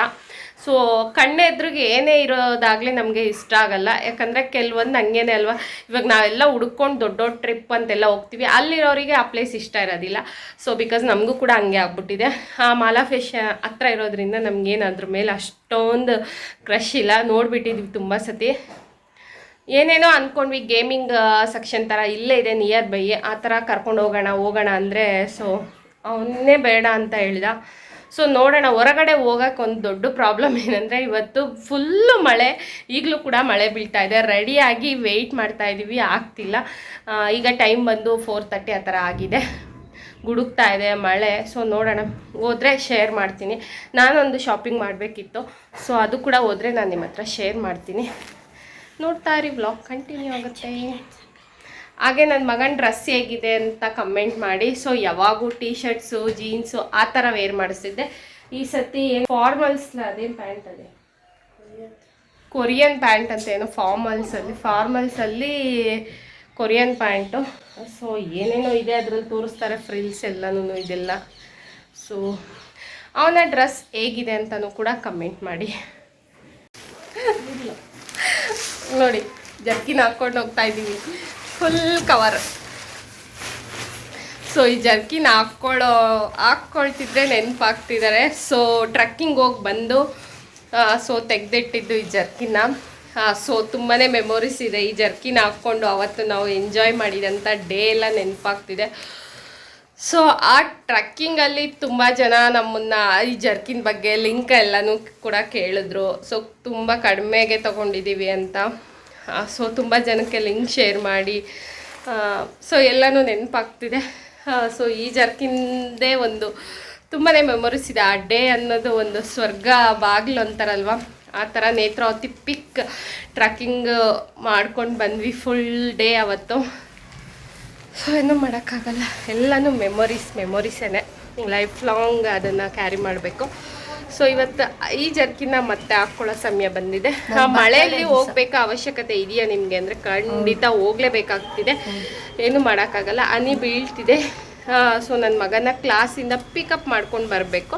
S1: ಸೊ ಕಣ್ಣೆದ್ರಿಗೆ ಏನೇ ಇರೋದಾಗಲೇ ನಮಗೆ ಇಷ್ಟ ಆಗಲ್ಲ, ಯಾಕಂದರೆ ಕೆಲವೊಂದು ಹಂಗೇನೆ ಅಲ್ವಾ. ಇವಾಗ ನಾವೆಲ್ಲ ಹುಡ್ಕೊಂಡು ದೊಡ್ಡ ದೊಡ್ಡ ಟ್ರಿಪ್ ಅಂತೆಲ್ಲ ಹೋಗ್ತೀವಿ, ಅಲ್ಲಿರೋರಿಗೆ ಆ ಪ್ಲೇಸ್ ಇಷ್ಟ ಇರೋದಿಲ್ಲ. ಸೊ ಬಿಕಾಸ್ ನಮಗೂ ಕೂಡ ಹಂಗೆ ಆಗ್ಬಿಟ್ಟಿದೆ. ಆ ಮಾಲಾ ಫೇಶಿಯಲ್ ಹತ್ರ ಇರೋದ್ರಿಂದ ನಮಗೇನು ಅದ್ರ ಮೇಲೆ ಅಷ್ಟೊಂದು ಕ್ರಶ್ ಇಲ್ಲ. ನೋಡಿಬಿಟ್ಟಿದ್ವಿ ತುಂಬ ಸತಿ, ಏನೇನೋ ಅಂದ್ಕೊಂಡ್ವಿ. ಗೇಮಿಂಗ್ ಸೆಕ್ಷನ್ ಥರ ಇಲ್ಲೇ ಇದೆ ನಿಯರ್ ಬೈ, ಆ ಥರ ಕರ್ಕೊಂಡು ಹೋಗೋಣ ಅಂದರೆ ಸೊ ಅವನ್ನೇ ಬೇಡ ಅಂತ ಹೇಳ್ದ. ಸೊ ನೋಡೋಣ. ಹೊರಗಡೆ ಹೋಗೋಕೆ ಒಂದು ದೊಡ್ಡ ಪ್ರಾಬ್ಲಮ್ ಏನಂದರೆ ಇವತ್ತು ಫುಲ್ಲು ಮಳೆ, ಈಗಲೂ ಕೂಡ ಮಳೆ ಬೀಳ್ತಾ ಇದೆ. ರೆಡಿಯಾಗಿ ವೆಯ್ಟ್ ಮಾಡ್ತಾಯಿದ್ದೀವಿ, ಆಗ್ತಿಲ್ಲ. ಈಗ ಟೈಮ್ ಬಂದು 4:30 ಆ ಥರ ಆಗಿದೆ, ಗುಡುಕ್ತಾ ಇದೆ ಮಳೆ. ಸೊ ನೋಡೋಣ, ಹೋದರೆ ಶೇರ್ ಮಾಡ್ತೀನಿ. ನಾನೊಂದು ಶಾಪಿಂಗ್ ಮಾಡಬೇಕಿತ್ತು, ಸೊ ಅದು ಕೂಡ ಹೋದರೆ ನಾನು ನಿಮ್ಮ ಹತ್ರ ಶೇರ್ ಮಾಡ್ತೀನಿ. ನೋಡ್ತಾ ಇರಿ, ವ್ಲಾಗ್ ಕಂಟಿನ್ಯೂ ಆಗುತ್ತೆ. ಹಾಗೆ ನನ್ನ ಮಗನ ಡ್ರೆಸ್ ಹೇಗಿದೆ ಅಂತ ಕಮೆಂಟ್ ಮಾಡಿ. ಸೊ ಯಾವಾಗೂ ಟೀ ಶರ್ಟ್ಸು ಜೀನ್ಸು ಆ ಥರ ವೇರ್ ಮಾಡಿಸ್ತಿದ್ದೆ. ಈ ಸತಿ ಫಾರ್ಮಲ್ಸ್, ಅದೇನು ಪ್ಯಾಂಟ್ ಅದೇ ಕೊರಿಯನ್ ಪ್ಯಾಂಟ್ ಅಂತ ಏನೋ ಫಾರ್ಮಲ್ಸಲ್ಲಿ ಕೊರಿಯನ್ ಪ್ಯಾಂಟು. ಸೊ ಏನೇನೋ ಇದೆ ಅದರಲ್ಲಿ ತೋರಿಸ್ತಾರೆ, ಫ್ರಿಲ್ಸ್ ಎಲ್ಲನೂ ಇದೆಲ್ಲ. ಸೊ ಅವನ ಡ್ರೆಸ್ ಹೇಗಿದೆ ಅಂತಲೂ ಕೂಡ ಕಮೆಂಟ್ ಮಾಡಿ. ನೋಡಿ ಜರ್ಕಿನ್ ಹಾಕ್ಕೊಂಡು ಹೋಗ್ತಾ ಇದ್ದೀವಿ, ಫುಲ್ ಕವರ್. ಸೊ ಈ ಜರ್ಕಿನ್ ಹಾಕ್ಕೊಳ್ತಿದ್ರೆ ನೆನಪಾಗ್ತಿದ್ದಾರೆ. ಸೊ ಟ್ರಕ್ಕಿಂಗ್ ಹೋಗಿ ಬಂದು ಸೊ ತೆಗೆದಿಟ್ಟಿದ್ದು ಈ ಜರ್ಕಿನ್ನ. ಸೊ ತುಂಬಾ ಮೆಮೊರೀಸ್ ಇದೆ ಈ ಜರ್ಕಿನ್ ಹಾಕ್ಕೊಂಡು ಅವತ್ತು ನಾವು ಎಂಜಾಯ್ ಮಾಡಿದಂಥ ಡೇ ಎಲ್ಲ ನೆನಪಾಗ್ತಿದೆ. ಸೊ ಆ ಟ್ರಕ್ಕಿಂಗಲ್ಲಿ ತುಂಬ ಜನ ನಮ್ಮನ್ನು ಈ ಜರ್ಕಿನ್ ಬಗ್ಗೆ ಲಿಂಕ್ ಎಲ್ಲನೂ ಕೂಡ ಕೇಳಿದ್ರು. ಸೊ ತುಂಬ ಕಡಿಮೆಗೆ ತೊಗೊಂಡಿದ್ದೀವಿ ಅಂತ. ಸೊ ತುಂಬ ಜನಕ್ಕೆ ಲಿಂಕ್ ಶೇರ್ ಮಾಡಿ ಸೊ ಎಲ್ಲನೂ ನೆನಪಾಗ್ತಿದೆ. ಸೊ ಈ ಜರ್ಕಿನ್ದೇ ಒಂದು ತುಂಬಾ ಮೆಮೊರೀಸ್ ಇದೆ. ಆ ಡೇ ಅನ್ನೋದು ಒಂದು ಸ್ವರ್ಗ ಬಾಗಿಲು ಅಂತಾರಲ್ವ, ಆ ಥರ ನೇತ್ರಾವತಿ ಪಿಕ್ ಟ್ರಕ್ಕಿಂಗ್ ಮಾಡ್ಕೊಂಡು ಬಂದ್ವಿ ಫುಲ್ ಡೇ ಅವತ್ತು. ಸೊ ಏನೂ ಮಾಡೋಕ್ಕಾಗಲ್ಲ, ಎಲ್ಲನೂ ಮೆಮೊರೀಸೇನೆ, ಲೈಫ್ ಲಾಂಗ್ ಅದನ್ನು ಕ್ಯಾರಿ ಮಾಡಬೇಕು. ಸೊ ಇವತ್ತು ಈ ಜರ್ಕಿನ ಮತ್ತೆ ಹಾಕ್ಕೊಳ್ಳೋ ಸಮಯ ಬಂದಿದೆ. ಮಳೆಯಲ್ಲಿ ಹೋಗ್ಬೇಕಾ ಅವಶ್ಯಕತೆ ಇದೆಯಾ ನಿಮಗೆ ಅಂದರೆ ಖಂಡಿತ ಹೋಗಲೇಬೇಕಾಗ್ತಿದೆ, ಏನೂ ಮಾಡೋಕ್ಕಾಗಲ್ಲ. ಹನಿ ಬೀಳ್ತಿದೆ. ಸೊ ನನ್ನ ಮಗನ ಕ್ಲಾಸಿಂದ ಪಿಕಪ್ ಮಾಡ್ಕೊಂಡು ಬರಬೇಕು.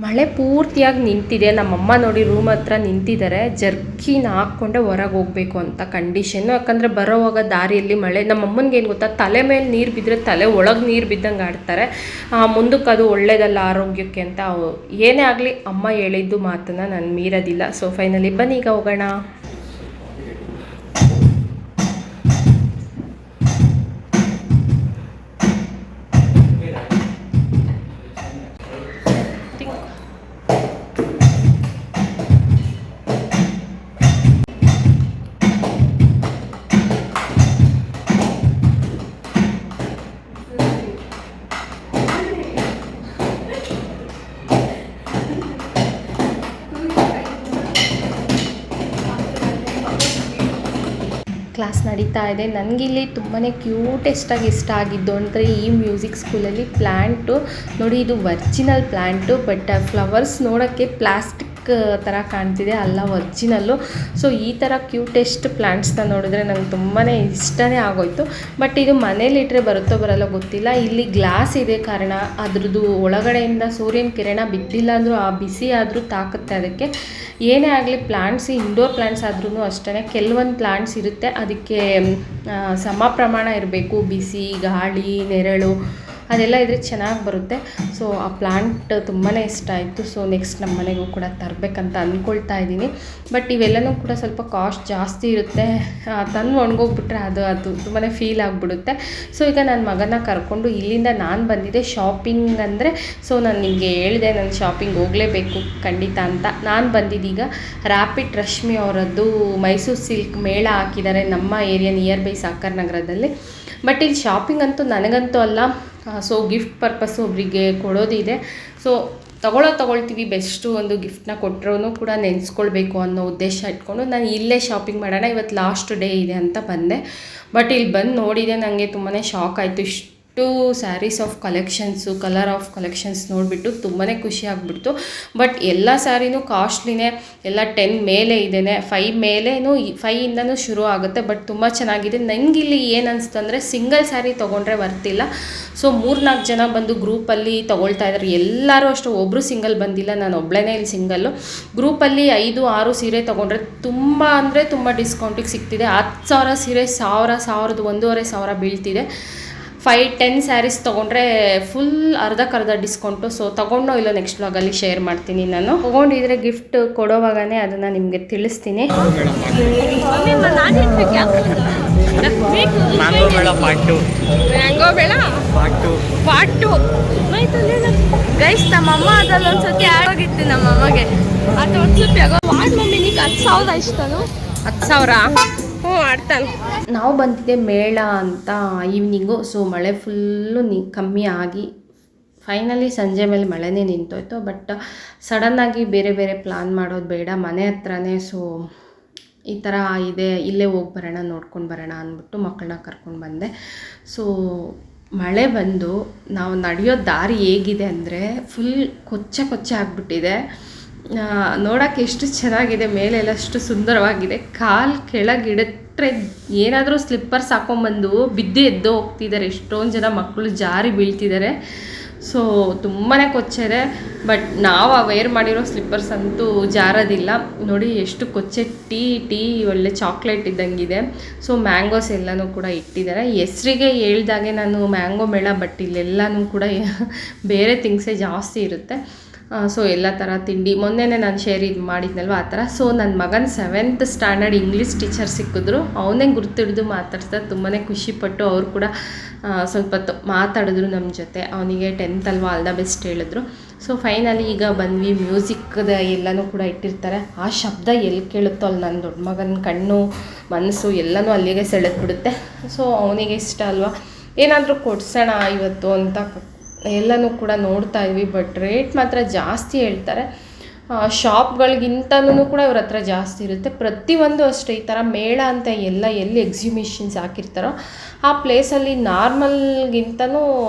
S1: ಮಳೆ ಪೂರ್ತಿಯಾಗಿ ನಿಂತಿದೆ. ನಮ್ಮಮ್ಮ ನೋಡಿ ರೂಮ್ ಹತ್ರ ನಿಂತಿದ್ದಾರೆ. ಜರ್ಕಿನ್ ಹಾಕ್ಕೊಂಡೆ ಹೊರಗೆ ಹೋಗಬೇಕು ಅಂತ ಕಂಡೀಷನ್ನು. ಯಾಕಂದರೆ ಬರೋವಾಗ ದಾರಿಯಲ್ಲಿ ಮಳೆ. ನಮ್ಮಮ್ಮನಿಗೆ ಏನು ಗೊತ್ತಾ, ತಲೆ ಮೇಲೆ ನೀರು ಬಿದ್ದರೆ ತಲೆ ಒಳಗೆ ನೀರು ಬಿದ್ದಂಗೆ ಆಡ್ತಾರೆ. ಮುಂದಕ್ಕೆ ಅದು ಒಳ್ಳೇದಲ್ಲ ಆರೋಗ್ಯಕ್ಕೆ ಅಂತ. ಏನೇ ಆಗಲಿ ಅಮ್ಮ ಹೇಳಿದ್ದು ಮಾತನ್ನು ನಾನು ಮೀರೋದಿಲ್ಲ. ಸೊ ಫೈನಲಿ ಬನ್ನಿ ಈಗ ಹೋಗೋಣ. ಕ್ಲಾಸ್ ನಡೀತಾ ಇದೆ. ನನಗಿಲ್ಲಿ ತುಂಬಾ ಕ್ಯೂಟೆಸ್ಟಾಗಿ ಇಷ್ಟ ಆಗಿದ್ದು ಅಂದರೆ ಈ ಮ್ಯೂಸಿಕ್ ಸ್ಕೂಲಲ್ಲಿ ಪ್ಲ್ಯಾಂಟು ನೋಡಿ, ಇದು ಒರ್ಜಿನಲ್ ಪ್ಲ್ಯಾಂಟು. ಬಟ್ ಫ್ಲವರ್ಸ್ ನೋಡೋಕ್ಕೆ ಪ್ಲಾಸ್ಟಿಕ್ ಥರ ಕಾಣ್ತಿದೆ, ಅಲ್ಲ ಒರ್ಜಿನಲ್ಲು. ಸೊ ಈ ಥರ ಕ್ಯೂಟೆಸ್ಟ್ ಪ್ಲ್ಯಾಂಟ್ಸ್ನ ನೋಡಿದ್ರೆ ನಂಗೆ ತುಂಬಾ ಇಷ್ಟನೇ ಆಗೋಯ್ತು. ಬಟ್ ಇದು ಮನೇಲಿಟ್ಟರೆ ಬರುತ್ತೋ ಬರಲ್ಲೋ ಗೊತ್ತಿಲ್ಲ. ಇಲ್ಲಿ ಗ್ಲಾಸ್ ಇದೆ ಕಾರಣ ಅದ್ರದ್ದು ಒಳಗಡೆಯಿಂದ ಸೂರ್ಯನ ಕಿರಣ ಬಿದ್ದಿಲ್ಲ ಅಂದರೂ ಆ ಬಿಸಿ ಆದರೂ ತಾಕುತ್ತೆ ಅದಕ್ಕೆ. ಏನೇ ಆಗಲಿ ಪ್ಲ್ಯಾಂಟ್ಸ್, ಇಂಡೋರ್ ಪ್ಲ್ಯಾಂಟ್ಸ್ ಆದ್ರೂ ಅಷ್ಟೇ, ಕೆಲವೊಂದು ಪ್ಲ್ಯಾಂಟ್ಸ್ ಇರುತ್ತೆ ಅದಕ್ಕೆ ಸಮ ಪ್ರಮಾಣ ಇರಬೇಕು. ಬಿಸಿ, ಗಾಳಿ, ನೆರಳು ಅದೆಲ್ಲ ಇದ್ರೆ ಚೆನ್ನಾಗಿ ಬರುತ್ತೆ. ಸೊ ಆ ಪ್ಲ್ಯಾಂಟ್ ತುಂಬಾ ಇಷ್ಟ ಆಯಿತು. ಸೊ ನೆಕ್ಸ್ಟ್ ನಮ್ಮ ಮನೆಗೂ ಕೂಡ ತರಬೇಕಂತ ಅಂದ್ಕೊಳ್ತಾ ಇದ್ದೀನಿ. ಬಟ್ ಇವೆಲ್ಲನೂ ಕೂಡ ಸ್ವಲ್ಪ ಕಾಸ್ಟ್ ಜಾಸ್ತಿ ಇರುತ್ತೆ. ತಂದು ಒಣಗೋಗ್ಬಿಟ್ರೆ ಅದು ತುಂಬಾ ಫೀಲ್ ಆಗಿಬಿಡುತ್ತೆ. ಸೊ ಈಗ ನನ್ನ ಮಗನ ಕರ್ಕೊಂಡು ಇಲ್ಲಿಂದ ನಾನು ಬಂದಿದ್ದೆ ಶಾಪಿಂಗ್ ಅಂದರೆ. ಸೊ ನಾನು ನಿಮಗೆ ಹೇಳಿದೆ ನಾನು ಶಾಪಿಂಗ್ ಹೋಗಲೇಬೇಕು ಖಂಡಿತ ಅಂತ. ನಾನು ಬಂದಿದ್ದೀಗ ರ್ಯಾಪಿಡ್ ರಶ್ಮಿ ಅವರದ್ದು ಮೈಸೂರು ಸಿಲ್ಕ್ ಮೇಳ ಹಾಕಿದ್ದಾರೆ ನಮ್ಮ ಏರಿಯಾ ನಿಯರ್ ಬೈ ಸಾಕರ್ ನಗರದಲ್ಲಿ. ಬಟ್ ಇಲ್ಲಿ ಶಾಪಿಂಗ್ ಅಂತೂ ನನಗಂತೂ ಅಲ್ಲ. ಸೊ ಗಿಫ್ಟ್ ಪರ್ಪಸ್ಸು ಒಬ್ಬರಿಗೆ ಕೊಡೋದಿದೆ. ಸೊ ತೊಗೊಳ್ತೀವಿ, ಬೆಸ್ಟು ಒಂದು ಗಿಫ್ಟನ್ನ ಕೊಟ್ಟರೂ ಕೂಡ ನೆನೆಸ್ಕೊಳ್ಬೇಕು ಅನ್ನೋ ಉದ್ದೇಶ ಇಟ್ಕೊಂಡು ನಾನು ಇಲ್ಲೇ ಶಾಪಿಂಗ್ ಮಾಡೋಣ, ಇವತ್ತು ಲಾಸ್ಟ್ ಡೇ ಇದೆ ಅಂತ ಬಂದೆ. ಬಟ್ ಇಲ್ಲಿ ಬಂದು ನೋಡಿದೆ, ನನಗೆ ತುಂಬಾ ಶಾಕ್ ಆಯಿತು. ಇಷ್ಟು sarees of collections, colour of collections ನೋಡಿಬಿಟ್ಟು ತುಂಬಾ ಖುಷಿ ಆಗಿಬಿಡ್ತು. ಬಟ್ ಎಲ್ಲ ಸ್ಯಾರಿನೂ ಕಾಸ್ಟ್ಲಿನೇ, ಎಲ್ಲ 10 ಮೇಲೆ ಇದೇನೆ, 5 ಮೇಲೇನೂ 5ಇಂದನೂ ಶುರು ಆಗುತ್ತೆ. ಬಟ್ ತುಂಬ ಚೆನ್ನಾಗಿದೆ. ನನಗಿಲ್ಲಿ ಏನು ಅನಿಸ್ತು ಅಂದರೆ ಸಿಂಗಲ್ ಸ್ಯಾರಿ ತೊಗೊಂಡ್ರೆ ವರ್ತಿಲ್ಲ. ಸೊ 3-4 ಜನ ಬಂದು ಗ್ರೂಪಲ್ಲಿ ತೊಗೊಳ್ತಾ ಇದ್ದಾರೆ. ಎಲ್ಲರೂ ಅಷ್ಟು, ಒಬ್ಬರು ಸಿಂಗಲ್ ಬಂದಿಲ್ಲ, ನಾನು ಒಬ್ಬಳೇ ಇಲ್ಲಿ ಸಿಂಗಲ್ಲು. ಗ್ರೂಪಲ್ಲಿ 5-6 ಸೀರೆ ತೊಗೊಂಡ್ರೆ ತುಂಬ ಅಂದರೆ ತುಂಬ ಡಿಸ್ಕೌಂಟಿಗೆ ಸಿಗ್ತಿದೆ. 10,000 ಸೀರೆ 1,100 ಬೀಳ್ತಿದೆ. 5-10 ಸ್ಯಾರೀಸ್ ತೊಗೊಂಡ್ರೆ ಫುಲ್ ಅರ್ಧಕ್ಕರ್ಧ ಡಿಸ್ಕೌಂಟು. ಸೊ ತೊಗೊಂಡೋ ಇಲ್ಲ ನೆಕ್ಸ್ಟ್ ವ್ಲಾಗಲ್ಲಿ ಶೇರ್ ಮಾಡ್ತೀನಿ. ನಾನು ತೊಗೊಂಡಿದ್ರೆ ಗಿಫ್ಟ್ ಕೊಡೋವಾಗನೇ ಅದನ್ನು ನಿಮಗೆ ತಿಳಿಸ್ತೀನಿ. ಗೈಸ್ ನಮ್ಮಮ್ಮ ಅದ್ರಲ್ಲಿ ಒಂದ್ಸತಿ ಆಗೋಗಿತ್ತು. ನಮ್ಮಮ್ಮಗೆ ಅದು ಒಂದ್ಸತಿ ವಾಡ್ ಮಮ್ಮಿ ನೀನು 10,000 ಇಷ್ಟನು 10,000 ಆಡ್ತಾನೆ. ನಾವು ಬಂದಿದ್ದೆ ಮೇಳ ಅಂತ ಈವ್ನಿಂಗು. ಸೊ ಮಳೆ ಫುಲ್ಲು ಕಮ್ಮಿ ಆಗಿ ಫೈನಲಿ ಸಂಜೆ ಮೇಲೆ ಮಳೆನೇ ನಿಂತೋಯ್ತು. ಬಟ್ ಸಡನ್ನಾಗಿ ಬೇರೆ ಪ್ಲ್ಯಾನ್ ಮಾಡೋದು ಬೇಡ, ಮನೆ ಹತ್ರನೇ. ಸೊ ಈ ಥರ ಇದೆ, ಇಲ್ಲೇ ಹೋಗಿ ಬರೋಣ, ನೋಡ್ಕೊಂಡು ಬರೋಣ ಅಂದ್ಬಿಟ್ಟು ಮಕ್ಕಳನ್ನ ಕರ್ಕೊಂಡು ಬಂದೆ. ಸೊ ಮಳೆ ಬಂದು ನಾವು ನಡೆಯೋ ದಾರಿ ಹೇಗಿದೆ ಅಂದರೆ ಫುಲ್ ಕೊಚ್ಚೆ ಆಗಿಬಿಟ್ಟಿದೆ. ನೋಡೋಕ್ಕೆ ಎಷ್ಟು ಚೆನ್ನಾಗಿದೆ, ಮೇಲೆಲ್ಲ ಅಷ್ಟು ಸುಂದರವಾಗಿದೆ. ಕಾಲು ಕೆಳಗಿಡಟ್ರೆ ಏನಾದರೂ ಸ್ಲಿಪ್ಪರ್ಸ್ ಹಾಕೊಂಬಂದು ಬಿದ್ದು ಎದ್ದು ಹೋಗ್ತಿದ್ದಾರೆ. ಎಷ್ಟೊಂದು ಜನ ಮಕ್ಕಳು ಜಾರಿ ಬೀಳ್ತಿದ್ದಾರೆ. ಸೊ ತುಂಬಾ ಕೊಚ್ಚೆ. ಬಟ್ ನಾವು ವೇರ್ ಮಾಡಿರೋ ಸ್ಲಿಪ್ಪರ್ಸ್ ಅಂತೂ ಜಾರೋದಿಲ್ಲ. ನೋಡಿ ಎಷ್ಟು ಕೊಚ್ಚೆ. ಟೀ ಒಳ್ಳೆ ಚಾಕ್ಲೇಟ್ ಇದ್ದಂಗಿದೆ. ಸೊ ಮ್ಯಾಂಗೋಸ್ ಎಲ್ಲನೂ ಕೂಡ ಇಟ್ಟಿದ್ದಾರೆ. ಹೆಸ್ರಿಗೆ ಹೇಳ್ದಾಗೆ ನಾನು ಮ್ಯಾಂಗೋ ಮೇಳ, ಬಟ್ ಇಲ್ಲೆಲ್ಲನೂ ಕೂಡ ಬೇರೆ ಥಿಂಗ್ಸೇ ಜಾಸ್ತಿ ಇರುತ್ತೆ. ಸೊ ಎಲ್ಲ ಥರ ತಿಂಡಿ ಮೊನ್ನೆನೇ ನಾನು ಶೇರ್ ಮಾಡಿದ್ನಲ್ವ ಆ ಥರ. ಸೊ ನನ್ನ ಮಗನ 7th ಸ್ಟ್ಯಾಂಡರ್ಡ್ ಇಂಗ್ಲೀಷ್ ಟೀಚರ್ ಸಿಕ್ಕಿದ್ರು. ಅವನೇ ಗುರ್ತಿಡಿದು ಮಾತಾಡ್ತಾ ತುಂಬಾ ಖುಷಿಪಟ್ಟು ಅವರು ಕೂಡ ಸ್ವಲ್ಪ ಹೊತ್ತು ಮಾತಾಡಿದ್ರು ನಮ್ಮ ಜೊತೆ. ಅವನಿಗೆ 10th ಅಲ್ವಾ ಆಲ್ ದ ಬೆಸ್ಟ್ ಹೇಳಿದ್ರು. ಸೊ ಫೈನಲಿ ಈಗ ಬಂದ್ವಿ. ಮ್ಯೂಸಿಕ್ದ ಎಲ್ಲನೂ ಕೂಡ ಇಟ್ಟಿರ್ತಾರೆ. ಆ ಶಬ್ದ ಎಲ್ಲಿ ಕೇಳುತ್ತೋ ಅಲ್ಲಿ ನನ್ನ ದೊಡ್ಡ ಮಗನ ಕಣ್ಣು ಮನಸ್ಸು ಎಲ್ಲನೂ ಅಲ್ಲಿಗೆ ಸೆಳೆದ್ಬಿಡುತ್ತೆ. ಸೊ ಅವನಿಗೆ ಇಷ್ಟ ಅಲ್ವಾ, ಏನಾದರೂ ಕೊಡ್ಸೋಣ ಇವತ್ತು ಅಂತ ಎಲ್ಲನೂ ಕೂಡ ನೋಡ್ತಾ ಇದ್ವಿ. ಬಟ್ ರೇಟ್ ಮಾತ್ರ ಜಾಸ್ತಿ ಹೇಳ್ತಾರೆ. ಶಾಪ್ಗಳಿಗಿಂತನೂ ಕೂಡ ಇವ್ರ ಹತ್ರ ಜಾಸ್ತಿ ಇರುತ್ತೆ. ಪ್ರತಿಯೊಂದು ಅಷ್ಟೇ ಈ ಥರ ಮೇಳ ಅಂತ ಎಲ್ಲಿ ಎಕ್ಸಿಬಿಷನ್ಸ್ ಹಾಕಿರ್ತಾರೋ ಆ ಪ್ಲೇಸಲ್ಲಿ ನಾರ್ಮಲ್ಗಿಂತನೂ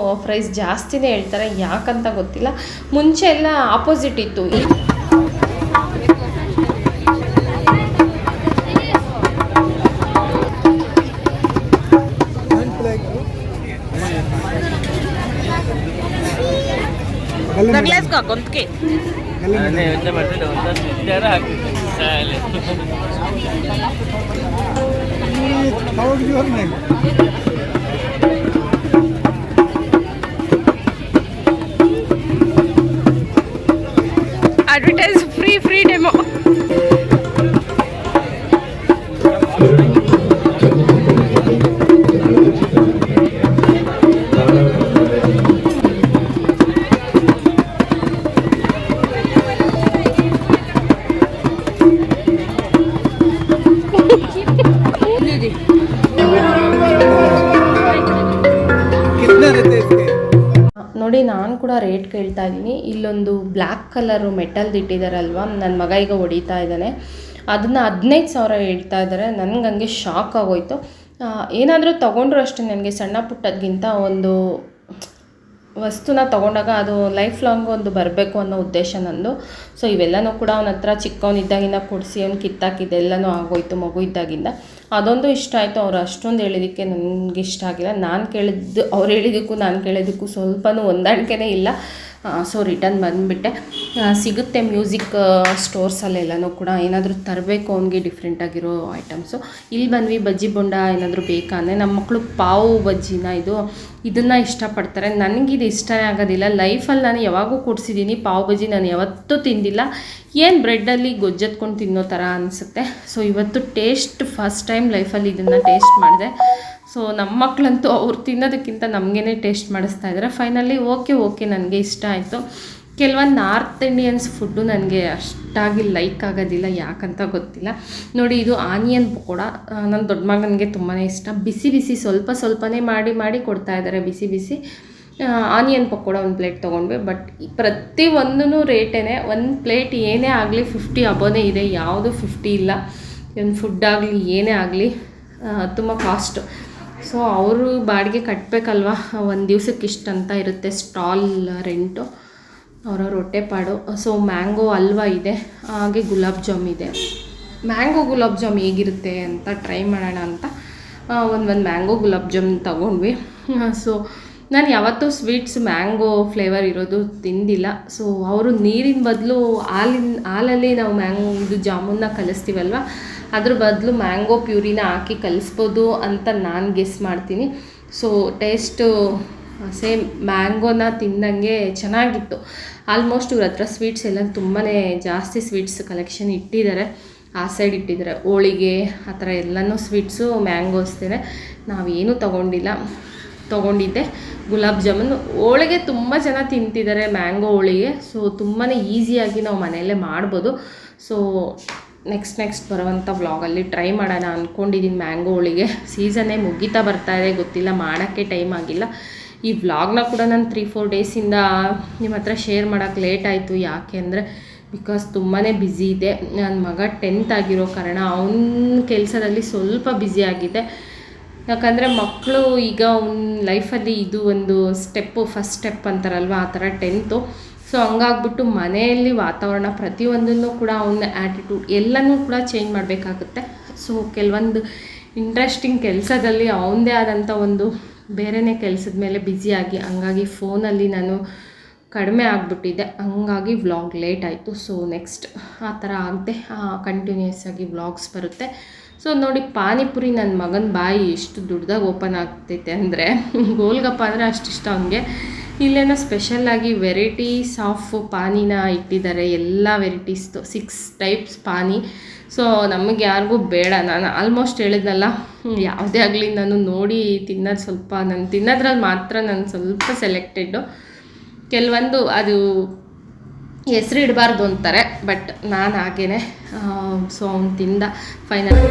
S1: ಪ್ರೈಸ್ ಜಾಸ್ತಿನೇ ಹೇಳ್ತಾರೆ. ಯಾಕಂತ ಗೊತ್ತಿಲ್ಲ. ಮುಂಚೆ ಎಲ್ಲ ಆಪೋಸಿಟ್ ಇತ್ತು. ಗೊಂದಕ್ಕೆ ಯೋಚನೆ ಮಾಡ್ತಿದ್ದೆ ಅಡ್ವರ್ಟೈಸ್ ಫ್ರೀ ಡೆಮೋ. ನೋಡಿ ನಾನು ಕೂಡ ರೇಟ್ ಕೇಳ್ತಾ ಇದ್ದೀನಿ. ಇಲ್ಲೊಂದು ಬ್ಲ್ಯಾಕ್ ಕಲರು ಮೆಟಲ್ದು ಇಟ್ಟಿದ್ದಾರಲ್ವ, ನನ್ನ ಮಗ ಈಗ ಹೊಡಿತಾ ಇದ್ದಾನೆ. ಅದನ್ನು 15,000 ಹೇಳ್ತಾ ಇದ್ದಾರೆ. ನನಗೆ ಹಂಗೆ ಶಾಕ್ ಆಗೋಯ್ತು. ಏನಾದರೂ ತೊಗೊಂಡ್ರು ಅಷ್ಟೇ ನನಗೆ ಸಣ್ಣ ಪುಟ್ಟದ್ಗಿಂತ ಒಂದು ವಸ್ತುನ ತೊಗೊಂಡಾಗ ಅದು ಲೈಫ್ ಲಾಂಗ್ ಒಂದು ಬರಬೇಕು ಅನ್ನೋ ಉದ್ದೇಶ ನಂದು. ಸೊ ಇವೆಲ್ಲನೂ ಕೂಡ ಅವನ ಹತ್ರ ಚಿಕ್ಕವನಿದ್ದಾಗಿಂದ ಕೊಡಿಸಿ ಅವ್ನು ಕಿತ್ತಾಕಿದ್ದೆಲ್ಲನೂ ಆಗೋಯ್ತು ಮಗು ಇದ್ದಾಗಿಂದ. ಅದೊಂದು ಇಷ್ಟ ಆಯಿತು. ಅವ್ರು ಅಷ್ಟೊಂದು ಹೇಳಿದ್ದಕ್ಕೆ ನನಗೆ ಇಷ್ಟ ಆಗಿಲ್ಲ. ನಾನು ಕೇಳಿದ್ದು ಅವ್ರು ಹೇಳಿದ್ದಕ್ಕೂ ನಾನು ಕೇಳಿದ್ದಕ್ಕೂ ಸ್ವಲ್ಪನೂ ಹೊಂದಾಣಿಕೆನೇ ಇಲ್ಲ. ಸೊ ರಿಟರ್ನ್ ಬಂದುಬಿಟ್ಟೆ. ಸಿಗುತ್ತೆ ಮ್ಯೂಸಿಕ್ ಸ್ಟೋರ್ಸಲ್ಲೆಲ್ಲನೂ ಕೂಡ ಏನಾದರೂ ತರಬೇಕು ಅವ್ನಿಗೆ ಡಿಫ್ರೆಂಟಾಗಿರೋ ಐಟಮ್ಸು. ಇಲ್ಲಿ ಬಂದ್ವಿ. ಬಜ್ಜಿ ಬೊಂಡ ಏನಾದರೂ ಬೇಕಾ ಅಂದರೆ ನಮ್ಮ ಮಕ್ಕಳು ಪಾವು ಬಜ್ಜಿನ ಇದನ್ನು ಇಷ್ಟಪಡ್ತಾರೆ. ನನಗಿದು ಇಷ್ಟನೇ ಆಗೋದಿಲ್ಲ. ಲೈಫಲ್ಲಿ ನಾನು ಯಾವಾಗೂ ಕೊಡಿಸಿದ್ದೀನಿ ಪಾವು ಬಜ್ಜಿ, ನಾನು ಯಾವತ್ತೂ ತಿಂದಿಲ್ಲ. ಏನು ಬ್ರೆಡ್ಡಲ್ಲಿ ಗೊಜ್ಜತ್ಕೊಂಡು ತಿನ್ನೋ ಥರ ಅನಿಸುತ್ತೆ. ಸೊ ಇವತ್ತು ಫಸ್ಟ್ ಟೈಮ್ ಲೈಫಲ್ಲಿ ಇದನ್ನು ಟೇಸ್ಟ್ ಮಾಡಿದೆ. ಸೊ ನಮ್ಮ ಮಕ್ಕಳಂತೂ ಅವ್ರು ತಿನ್ನೋದಕ್ಕಿಂತ ನಮಗೇ ಟೇಸ್ಟ್ ಮಾಡಿಸ್ತಾ ಇದ್ದಾರೆ. ಫೈನಲಿ ಓಕೆ ನನಗೆ ಇಷ್ಟ ಆಯಿತು. ಕೆಲವೊಂದು ನಾರ್ತ್ ಇಂಡಿಯನ್ಸ್ ಫುಡ್ಡು ನನಗೆ ಅಷ್ಟಾಗಿ ಲೈಕ್ ಆಗೋದಿಲ್ಲ, ಯಾಕಂತ ಗೊತ್ತಿಲ್ಲ. ನೋಡಿ ಇದು ಆನಿಯನ್ ಪಕೋಡ ನನ್ನ ದೊಡ್ಡ ಮಗನಿಗೆ ತುಂಬಾ ಇಷ್ಟ. ಬಿಸಿ ಸ್ವಲ್ಪನೇ ಮಾಡಿ ಕೊಡ್ತಾ ಇದ್ದಾರೆ. ಬಿಸಿ ಆನಿಯನ್ ಪಕೋಡ ಒಂದು ಪ್ಲೇಟ್ ತೊಗೊಂಡ್ವಿ. ಬಟ್ ಪ್ರತಿಯೊಂದೂ ರೇಟೇ. ಒಂದು ಪ್ಲೇಟ್ ಏನೇ ಆಗಲಿ 50 ಅಬೋನೇ ಇದೆ, ಯಾವುದು 50 ಇಲ್ಲ. ಒಂದು ಫುಡ್ ಆಗಲಿ ಏನೇ ಆಗಲಿ ತುಂಬ ಕಾಸ್ಟು. ಸೊ ಅವರು ಬಾಡಿಗೆ ಕಟ್ಟಬೇಕಲ್ವ, ಒಂದು ದಿವ್ಸಕ್ಕೆ ಇಷ್ಟು ಅಂತ ಇರುತ್ತೆ ಸ್ಟಾಲ್ ರೆಂಟು, ಅವರವ್ರ ಹೊಟ್ಟೆಪಾಡು. ಸೊ ಮ್ಯಾಂಗೋ ಹಲ್ವಾ ಇದೆ, ಹಾಗೆ ಗುಲಾಬ್ ಜಾಮ್ ಇದೆ. ಮ್ಯಾಂಗೋ ಗುಲಾಬ್ ಜಾಮ್ ಹೇಗಿರುತ್ತೆ ಅಂತ ಟ್ರೈ ಮಾಡೋಣ ಅಂತ ಒಂದು ಮ್ಯಾಂಗೋ ಗುಲಾಬ್ ಜಾಮ್ ತೊಗೊಂಡ್ವಿ. ಸೊ ನಾನು ಯಾವತ್ತೂ ಸ್ವೀಟ್ಸ್ ಮ್ಯಾಂಗೋ ಫ್ಲೇವರ್ ಇರೋದು ತಿಂದಿಲ್ಲ. ಸೊ ಅವರು ನೀರಿನ ಬದಲು ಹಾಲಲ್ಲಿ ನಾವು ಇದು ಜಾಮೂನ್ನ ಕಲಿಸ್ತೀವಲ್ವ, ಅದ್ರ ಬದಲು ಮ್ಯಾಂಗೋ ಪ್ಯೂರಿನ ಹಾಕಿ ಕಲಿಸ್ಬೋದು ಅಂತ ನಾನು ಗೆಸ್ ಮಾಡ್ತೀನಿ. ಸೊ ಟೇಸ್ಟು ಸೇಮ್ ಮ್ಯಾಂಗೋನ ತಿಂದಂಗೆ ಚೆನ್ನಾಗಿತ್ತು. ಆಲ್ಮೋಸ್ಟ್ ಇವ್ರ ಹತ್ರ ಸ್ವೀಟ್ಸ್ ಎಲ್ಲ ತುಂಬಾ ಜಾಸ್ತಿ ಸ್ವೀಟ್ಸ್ ಕಲೆಕ್ಷನ್ ಇಟ್ಟಿದ್ದಾರೆ. ಆ ಸೈಡ್ ಇಟ್ಟಿದ್ದಾರೆ ಹೋಳಿಗೆ ಆ ಥರ ಎಲ್ಲನೂ ಸ್ವೀಟ್ಸು ಮ್ಯಾಂಗೋಸ್ತೇನೆ. ನಾವೇನು ತೊಗೊಂಡಿದ್ದೆ ಗುಲಾಬ್ ಜಾಮೂನು. ಹೋಳಿಗೆ ತುಂಬ ಜನ ತಿಂತಿದ್ದಾರೆ ಮ್ಯಾಂಗೋ ಹೋಳಿಗೆ. ಸೊ ತುಂಬಾ ಈಸಿಯಾಗಿ ನಾವು ಮನೆಯಲ್ಲೇ ಮಾಡ್ಬೋದು. ಸೊ ನೆಕ್ಸ್ಟ್ ಬರೋವಂಥ ವ್ಲಾಗಲ್ಲಿ ಟ್ರೈ ಮಾಡೋಣ ಅಂದ್ಕೊಂಡಿದ್ದೀನಿ ಮ್ಯಾಂಗೋ ಹೋಳಿಗೆ. ಸೀಸನ್ನೇ ಮುಗೀತಾ ಬರ್ತಾಯಿದೆ, ಗೊತ್ತಿಲ್ಲ, ಮಾಡೋಕ್ಕೆ ಟೈಮ್ ಆಗಿಲ್ಲ. ಈ ವ್ಲಾಗ್ನ ಕೂಡ ನಾನು 3-4 ಡೇಸಿಂದ ನಿಮ್ಮ ಹತ್ರ ಶೇರ್ ಮಾಡೋಕ್ಕೆ ಲೇಟ್ ಆಯಿತು. ಯಾಕೆ ಅಂದರೆ ಬಿಕಾಸ್ ತುಂಬಾ ಬ್ಯುಸಿ ಇದೆ. ನನ್ನ ಮಗ 10th ಆಗಿರೋ ಕಾರಣ ಅವನ ಕೆಲಸದಲ್ಲಿ ಸ್ವಲ್ಪ ಬ್ಯುಸಿ ಆಗಿದೆ. ಯಾಕಂದರೆ ಮಕ್ಕಳು ಈಗ ಲೈಫಲ್ಲಿ ಇದು ಒಂದು ಫಸ್ಟ್ ಸ್ಟೆಪ್ ಅಂತಾರಲ್ವ, ಆ ಥರ 10th. ಸೊ ಹಂಗಾಗ್ಬಿಟ್ಟು ಮನೆಯಲ್ಲಿ ವಾತಾವರಣ ಪ್ರತಿಯೊಂದನ್ನು ಕೂಡ ಅವನ ಆ್ಯಟಿಟ್ಯೂಡ್ ಎಲ್ಲನೂ ಕೂಡ ಚೇಂಜ್ ಮಾಡಬೇಕಾಗುತ್ತೆ. ಸೊ ಕೆಲವೊಂದು ಇಂಟ್ರೆಸ್ಟಿಂಗ್ ಕೆಲಸದಲ್ಲಿ ಅವನದೇ ಆದಂಥ ಒಂದು ಬೇರೆಯೇ ಕೆಲಸದ ಮೇಲೆ ಬ್ಯುಸಿಯಾಗಿ, ಹಂಗಾಗಿ ಫೋನಲ್ಲಿ ನಾನು ಕಡಿಮೆ ಆಗಿಬಿಟ್ಟಿದ್ದೆ. ಹಂಗಾಗಿ ವ್ಲಾಗ್ ಲೇಟ್ ಆಯಿತು. ಸೊ ನೆಕ್ಸ್ಟ್ ಆ ಥರ ಆಗದೆ ಕಂಟಿನ್ಯೂಸ್ ಆಗಿ ವ್ಲಾಗ್ಸ್ ಬರುತ್ತೆ. ಸೊ ನೋಡಿ ಪಾನಿಪುರಿ ನನ್ನ ಮಗನ ಬಾಯಿ ಎಷ್ಟು ದೊಡ್ಡದಾಗಿ ಓಪನ್ ಆಗ್ತೈತೆ ಅಂದರೆ, ಗೋಲ್ಗಪ್ಪ ಅಂದರೆ ಅಷ್ಟಿಷ್ಟ ಅವನಿಗೆ. ಇಲ್ಲೇನೋ ಸ್ಪೆಷಲ್ಲಾಗಿ ವೆರೈಟೀಸ್ ಆಫ್ ಪಾನಿನ ಇಟ್ಟಿದ್ದಾರೆ, ಎಲ್ಲ ವೆರೈಟೀಸ್ದು 6 ಟೈಪ್ಸ್ ಪಾನಿ. ಸೊ ನಮಗೆ ಯಾರಿಗೂ ಬೇಡ, ನಾನು ಆಲ್ಮೋಸ್ಟ್ ಹೇಳಿದ್ನಲ್ಲ, ಯಾವುದೇ ಆಗಲಿ ನಾನು ನೋಡಿ ತಿನ್ನೋದು ಸ್ವಲ್ಪ, ನಾನು ತಿನ್ನೋದ್ರಲ್ಲಿ ಮಾತ್ರ ನಾನು ಸ್ವಲ್ಪ ಸೆಲೆಕ್ಟೆಡ್ಡು. ಕೆಲವೊಂದು ಅದು ಹೆಸರು ಇಡಬಾರ್ದು ಅಂತಾರೆ, ಬಟ್ ನಾನು ಹಾಗೇನೆ. ಸೊ ಅವ್ನು ತಿಂದ ಫೈನಲ್.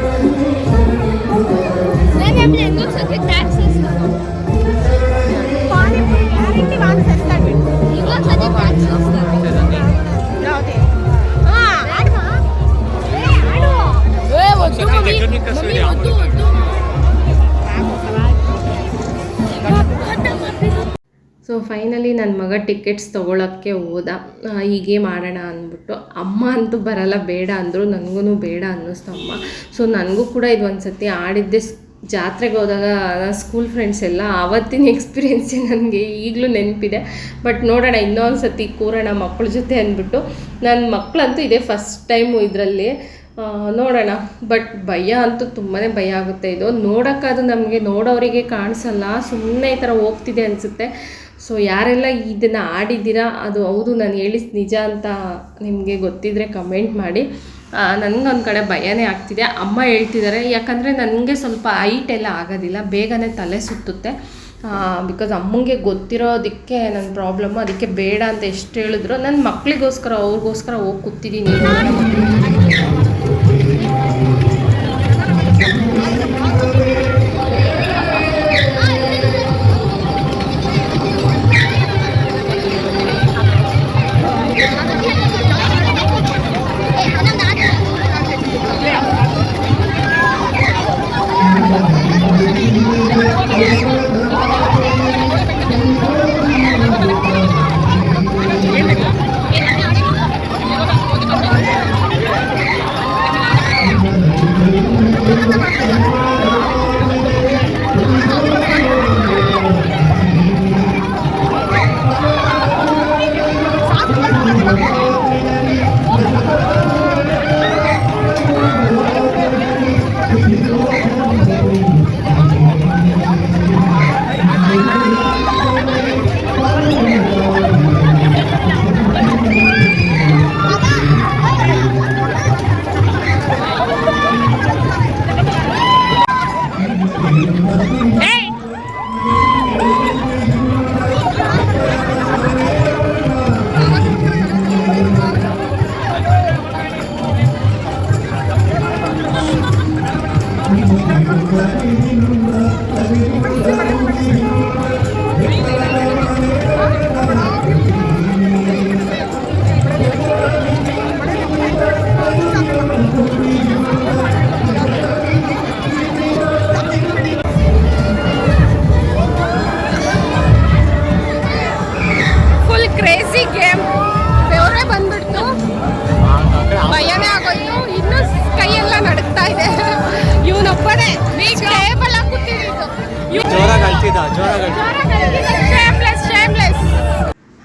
S1: ಸೊ ಫೈನಲಿ ನನ್ನ ಮಗ ಟಿಕೆಟ್ಸ್ ತೊಗೊಳಕ್ಕೆ ಹೋದ, ಹೀಗೆ ಮಾಡೋಣ ಅಂದ್ಬಿಟ್ಟು. ಅಮ್ಮ ಅಂತೂ ಬರಲ್ಲ ಬೇಡ ಅಂದರು, ನನಗೂ ಬೇಡ ಅನ್ನಿಸ್ತು ಅಮ್ಮ. ಸೊ ನನಗೂ ಕೂಡ ಇದು ಒಂದು ಸತಿ ಆಡಿದ್ದೆ ಜಾತ್ರೆಗೆ ಹೋದಾಗ ಸ್ಕೂಲ್ ಫ್ರೆಂಡ್ಸ್ ಎಲ್ಲ, ಆವತ್ತಿನ ಎಕ್ಸ್ಪೀರಿಯೆನ್ಸೇ ನನಗೆ ಈಗಲೂ ನೆನಪಿದೆ. ಬಟ್ ನೋಡೋಣ ಇನ್ನೊಂದು ಸತಿ ಕೂರೋಣ ಮಕ್ಕಳ ಜೊತೆ ಅಂದ್ಬಿಟ್ಟು. ನನ್ನ ಮಕ್ಕಳಂತೂ ಇದೇ ಫಸ್ಟ್ ಟೈಮು ಇದರಲ್ಲಿ, ನೋಡೋಣ. ಬಟ್ ಭಯ ಅಂತೂ ತುಂಬಾ ಭಯ ಆಗುತ್ತೆ. ಇದು ನೋಡೋಕ್ಕಾದ್ರೂ ನಮಗೆ ನೋಡೋರಿಗೆ ಕಾಣಿಸಲ್ಲ, ಸುಮ್ಮನೆ ಈ ಥರ ಹೋಗ್ತಿದೆ ಅನಿಸುತ್ತೆ. ಸೊ ಯಾರೆಲ್ಲ ಇದನ್ನು ಆಡಿದ್ದೀರಾ, ಅದು ಹೌದು ನಾನು ಹೇಳಿದ ನಿಜ ಅಂತ ನಿಮಗೆ ಗೊತ್ತಿದ್ದರೆ ಕಮೆಂಟ್ ಮಾಡಿ. ನನಗೊಂದು ಕಡೆ ಭಯನೇ ಆಗ್ತಿದೆ. ಅಮ್ಮ ಹೇಳ್ತಿದ್ದಾರೆ, ಯಾಕಂದರೆ ನನಗೆ ಸ್ವಲ್ಪ ಹೈಟ್ ಎಲ್ಲ ಆಗೋದಿಲ್ಲ, ಬೇಗನೆ ತಲೆ ಸುತ್ತುತ್ತೆ. ಬಿಕಾಸ್ ಅಮ್ಮಂಗೆ ಗೊತ್ತಿರೋದಕ್ಕೆ ನನ್ನ ಪ್ರಾಬ್ಲಮ್ಮು, ಅದಕ್ಕೆ ಬೇಡ ಅಂತ ಎಷ್ಟು ಹೇಳಿದ್ರು. ನನ್ನ ಮಕ್ಕಳಿಗೋಸ್ಕರ ಅವ್ರಿಗೋಸ್ಕರ ಹೋಗಿ ಕೂತಿದ್ದೀನಿ.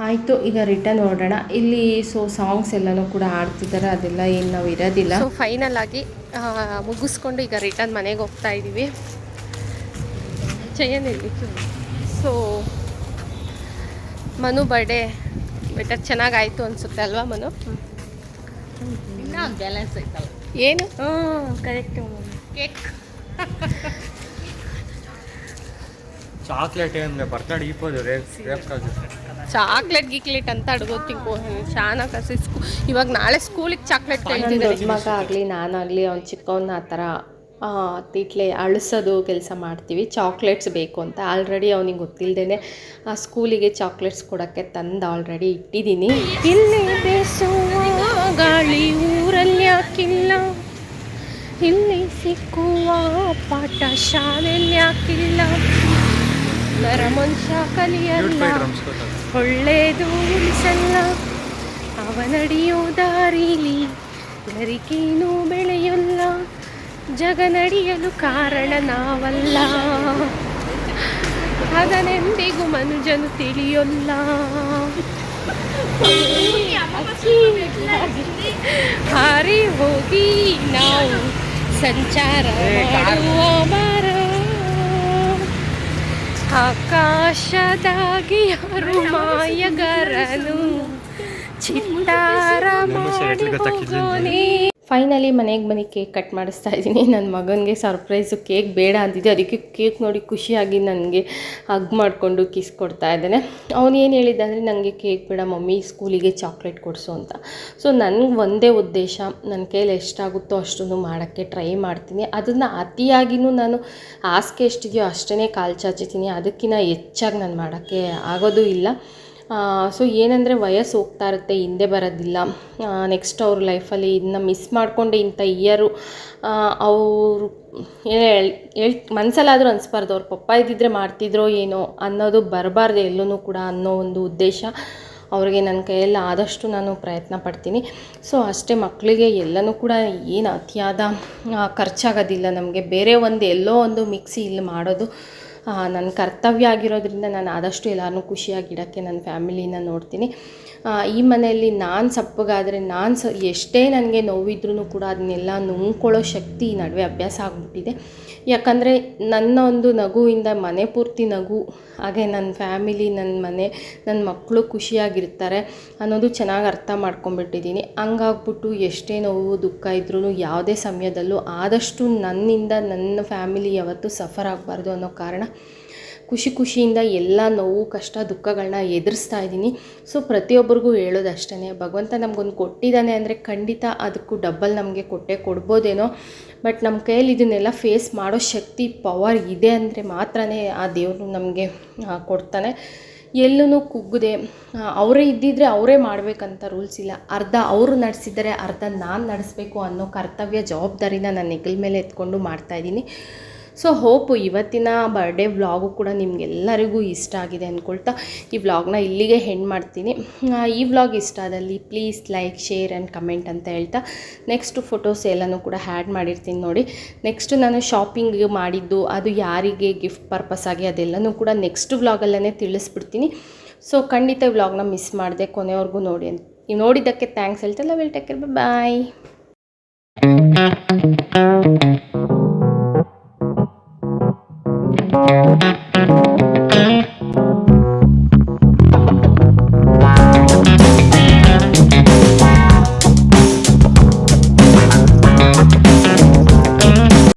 S1: ಆಯಿತು, ಈಗ ರಿಟರ್ನ್ ಹೊರಡೋಣ. ಇಲ್ಲಿ ಸೊ ಸಾಂಗ್ಸ್ ಎಲ್ಲನೂ ಕೂಡ ಆಡ್ತಿದ್ದಾರೆ, ಅದೆಲ್ಲ ಏನು ನಾವು ಇರೋದಿಲ್ಲ. ಸೊ ಫೈನಲ್ ಆಗಿ ಮುಗಿಸ್ಕೊಂಡು ಈಗ ರಿಟರ್ನ್ ಮನೆಗೆ ಹೋಗ್ತಾ ಇದ್ದೀವಿ. ಚಯನಿಲ್ಲಿ. ಸೊ ಮನು ಬರ್ಡೇ ಬೆಟರ್ ಚೆನ್ನಾಗಾಯಿತು ಅನಿಸುತ್ತೆ ಅಲ್ವಾ ಮನು? ಬ್ಯಾಲೆನ್ಸ್ ಆಯ್ತಲ್ಲ ಏನು? ಕರೆಕ್ಟ್. ಕೇಕ್
S2: ಚಾಕ್ಲೇಟ್ ಏನು ಬರ್ತಡೆ ಇಪ್ಪೋದು
S1: ಚಾಕ್ಲೇಟ್ ಗೀಕ್ಲೇಟ್ ಅಂತ ಅಡ್ಗೋತಿಂಗು ಶಾನಾಗ ಸಿಸ್ಕು. ಇವಾಗ ನಾಳೆ ಸ್ಕೂಲಿಗೆ ಚಾಕ್ಲೇಟ್ ದೊಡ್ಡ ಮಗ ಆಗಲಿ ನಾನಾಗಲಿ ಅವ್ನು ಚಿಕ್ಕವನ್ನ ಆ ಥರ ತಿಟ್ಲೆ ಅಳಿಸೋದು ಕೆಲಸ ಮಾಡ್ತೀವಿ. ಚಾಕ್ಲೇಟ್ಸ್ ಬೇಕು ಅಂತ ಆಲ್ರೆಡಿ ಅವನಿಗೆ ಗೊತ್ತಿಲ್ಲದೇ ಸ್ಕೂಲಿಗೆ ಚಾಕ್ಲೇಟ್ಸ್ ಕೊಡೋಕ್ಕೆ ತಂದು ಆಲ್ರೆಡಿ ಇಟ್ಟಿದ್ದೀನಿ. ಇಲ್ಲಿ ಬೇಸುವ ಗಾಳಿ ಊರಲ್ಲಿ ಯಾಕಿಲ್ಲ, ಇಲ್ಲಿ ಸಿಕ್ಕುವ ಪಾಠ ಶಾಲೆಯಲ್ಲಿ ಯಾಕಿಲ್ಲ, ನರ ಮನುಷ್ಯ ಕಲಿಯಲ್ಲ, ಒಳ್ಳೇದು ಉಳಿಸಲ್ಲ, ಅವನಡಿಯೋ ದಾರಿಲಿ ನರಿಕೇನು ಬೆಳೆಯಲ್ಲ, ಜಗ ನಡೆಯಲು ಕಾರಣ ನಾವಲ್ಲ, ಅದನೆಂದಿಗೂ ಮನುಜನು ತಿಳಿಯಲ್ಲ. ಹಾರಿ ಹೋಗಿ ನಾವು ಸಂಚಾರ ಮಾಡುವ ಬಾರ, ಆಕಾಶದಾಗಿ ಯಾರು ಮಾಯಗಾರನು ಚಿತ್ತಾರ ಮಾಡಿ ಹೋಗೋನೆ. ಫೈನಲಿ ಮನೆಗೆ ಬನ್ನಿ ಕೇಕ್ ಕಟ್ ಮಾಡಿಸ್ತಾ ಇದ್ದೀನಿ. ನನ್ನ ಮಗನಿಗೆ ಸರ್ಪ್ರೈಸು ಕೇಕ್ ಬೇಡ ಅಂತಿದ್ದೆ, ಅದಕ್ಕೆ ಕೇಕ್ ನೋಡಿ ಖುಷಿಯಾಗಿ ನನಗೆ ಹಗ್ ಮಾಡಿಕೊಂಡು ಕಿಸ್ ಕೊಡ್ತಾ ಇದ್ದಾನೆ. ಅವನು ಏನು ಹೇಳಿದ್ದ ಅಂದರೆ ನನಗೆ ಕೇಕ್ ಬೇಡ ಮಮ್ಮಿ, ಸ್ಕೂಲಿಗೆ ಚಾಕ್ಲೇಟ್ ಕೊಡಿಸು ಅಂತ. ಸೊ ನನಗೆ ಒಂದೇ ಉದ್ದೇಶ, ನನ್ನ ಕೈಯಲ್ಲಿ ಎಷ್ಟಾಗುತ್ತೋ ಅಷ್ಟನ್ನು ಮಾಡೋಕ್ಕೆ ಟ್ರೈ ಮಾಡ್ತೀನಿ. ಅದನ್ನು ಅತಿಯಾಗಿಯೂ ನಾನು ಆಸೆ ಎಷ್ಟಿದೆಯೋ ಅಷ್ಟೇ ಕಾಲು ಚಾಚಿತೀನಿ, ಅದಕ್ಕಿಂತ ಹೆಚ್ಚಾಗಿ ನಾನು ಮಾಡೋಕ್ಕೆ ಆಗೋದು ಇಲ್ಲ. ಸೊ ಏನಂದರೆ ವಯಸ್ಸು ಹೋಗ್ತಾ ಇರುತ್ತೆ, ಹಿಂದೆ ಬರೋದಿಲ್ಲ. ನೆಕ್ಸ್ಟ್ ಅವ್ರ ಲೈಫಲ್ಲಿ ಇದನ್ನ ಮಿಸ್ ಮಾಡಿಕೊಂಡೆ ಇಂಥ ಇಯರು ಅವರು ಮನಸ್ಸಲ್ಲಾದರೂ ಅನಿಸ್ಬಾರ್ದು, ಅವ್ರ ಪಪ್ಪ ಇದ್ದಿದ್ರೆ ಮಾಡ್ತಿದ್ರೋ ಏನೋ ಅನ್ನೋದು ಬರಬಾರ್ದು ಎಲ್ಲೂ ಕೂಡ ಅನ್ನೋ ಒಂದು ಉದ್ದೇಶ ಅವ್ರಿಗೆ ನನ್ನ ಕೈಯಲ್ಲಿ ಆದಷ್ಟು ನಾನು ಪ್ರಯತ್ನ ಪಡ್ತೀನಿ. ಸೊ ಅಷ್ಟೇ, ಮಕ್ಕಳಿಗೆ ಎಲ್ಲನೂ ಕೂಡ ಏನು ಅತಿಯಾದ ಖರ್ಚಾಗೋದಿಲ್ಲ ನಮಗೆ. ಬೇರೆ ಒಂದು ಎಲ್ಲೋ ಒಂದು ಮಿಕ್ಸಿ ಇಲ್ಲಿ ಮಾಡೋದು ನನ್ನ ಕರ್ತವ್ಯ ಆಗಿರೋದ್ರಿಂದ ನಾನು ಆದಷ್ಟು ಎಲ್ಲರೂ ಖುಷಿಯಾಗಿಡೋಕ್ಕೆ ನನ್ನ ಫ್ಯಾಮಿಲಿನ ನೋಡ್ತೀನಿ. ಈ ಮನೆಯಲ್ಲಿ ನಾನು ಸಪ್ಪಗಾದರೆ ಎಷ್ಟೇ ನನಗೆ ನೋವಿದ್ರೂ ಕೂಡ ಅದನ್ನೆಲ್ಲ ನುಂಗ್ಕೊಳ್ಳೋ ಶಕ್ತಿ ಈ ನಡುವೆ ಅಭ್ಯಾಸ ಆಗಿಬಿಟ್ಟಿದೆ. ಯಾಕಂದರೆ ನನ್ನ ಒಂದು ನಗುವಿಂದ ಮನೆ ಪೂರ್ತಿ ನಗು, ಹಾಗೆ ನನ್ನ ಫ್ಯಾಮಿಲಿ, ನನ್ನ ಮನೆ, ನನ್ನ ಮಕ್ಕಳು ಖುಷಿಯಾಗಿರ್ತಾರೆ ಅನ್ನೋದು ಚೆನ್ನಾಗಿ ಅರ್ಥ ಮಾಡ್ಕೊಂಬಿಟ್ಟಿದ್ದೀನಿ. ಹಂಗಾಗ್ಬಿಟ್ಟು ಎಷ್ಟೇ ನೋವು ದುಃಖ ಇದ್ರೂ ಯಾವುದೇ ಸಮಯದಲ್ಲೂ ಆದಷ್ಟು ನನ್ನಿಂದ ನನ್ನ ಫ್ಯಾಮಿಲಿ ಯಾವತ್ತೂ ಸಫರ್ ಆಗಬಾರ್ದು ಅನ್ನೋ ಕಾರಣ ಖುಷಿಯಿಂದ ಎಲ್ಲ ನೋವು ಕಷ್ಟ ದುಃಖಗಳನ್ನ ಎದುರಿಸ್ತಾ ಇದ್ದೀನಿ. ಸೊ ಪ್ರತಿಯೊಬ್ಬರಿಗೂ ಹೇಳೋದು ಅಷ್ಟೇ, ಭಗವಂತ ನಮಗೊಂದು ಕೊಟ್ಟಿದ್ದಾನೆ ಅಂದರೆ ಖಂಡಿತ ಅದಕ್ಕೂ ಡಬ್ಬಲ್ ನಮಗೆ ಕೊಡ್ಬೋದೇನೋ. ಬಟ್ ನಮ್ಮ ಕೈಯಲ್ಲಿ ಇದನ್ನೆಲ್ಲ ಫೇಸ್ ಮಾಡೋ ಶಕ್ತಿ, ಪವರ್ ಇದೆ ಅಂದರೆ ಮಾತ್ರನೇ ಆ ದೇವರು ನಮಗೆ ಕೊಡ್ತಾನೆ. ಎಲ್ಲೂ ಕುಗ್ಗದೆ ಅವರೇ ಇದ್ದಿದ್ದರೆ ಅವರೇ ಮಾಡಬೇಕಂತ ರೂಲ್ಸ್ ಇಲ್ಲ. ಅರ್ಧ ಅವರು ನಡೆಸಿದರೆ ಅರ್ಧ ನಾನು ನಡೆಸಬೇಕು ಅನ್ನೋ ಕರ್ತವ್ಯ ಜವಾಬ್ದಾರಿನ ನನ್ನ ಹೆಗಲ ಮೇಲೆ ಎತ್ಕೊಂಡು ಮಾಡ್ತಾಯಿದ್ದೀನಿ. ಸೊ ಹೋಪು ಇವತ್ತಿನ ಬರ್ಡೇ ವ್ಲಾಗು ಕೂಡ ನಿಮಗೆಲ್ಲರಿಗೂ ಇಷ್ಟ ಆಗಿದೆ ಅಂದ್ಕೊಳ್ತಾ ಈ ವ್ಲಾಗ್ನ ಇಲ್ಲಿಗೆ ಹೆಂಡ್ ಮಾಡ್ತೀನಿ. ಈ ವ್ಲಾಗ್ ಇಷ್ಟ ಆದಲ್ಲಿ please like, share and comment ಅಂತ ಹೇಳ್ತಾ, ನೆಕ್ಸ್ಟು ಫೋಟೋಸ್ ಎಲ್ಲನೂ ಕೂಡ ಹ್ಯಾಡ್ ಮಾಡಿರ್ತೀನಿ ನೋಡಿ. ನೆಕ್ಸ್ಟು ನಾನು ಶಾಪಿಂಗ್ ಮಾಡಿದ್ದು ಅದು ಯಾರಿಗೆ ಗಿಫ್ಟ್ ಪರ್ಪಸ್ ಆಗಿ ಅದೆಲ್ಲನೂ ಕೂಡ ನೆಕ್ಸ್ಟ್ ವ್ಲಾಗಲ್ಲೇ ತಿಳಿಸ್ಬಿಡ್ತೀನಿ. ಸೊ ಖಂಡಿತ ಈ ವ್ಲಾಗ್ನ ಮಿಸ್ ಮಾಡಿದೆ, ಕೊನೆವರೆಗೂ ನೋಡಿ. ನೀವು ನೋಡಿದ್ದಕ್ಕೆ ಥ್ಯಾಂಕ್ಸ್ ಹೇಳ್ತಲ್ಲ. Will take care, bye. Thank you.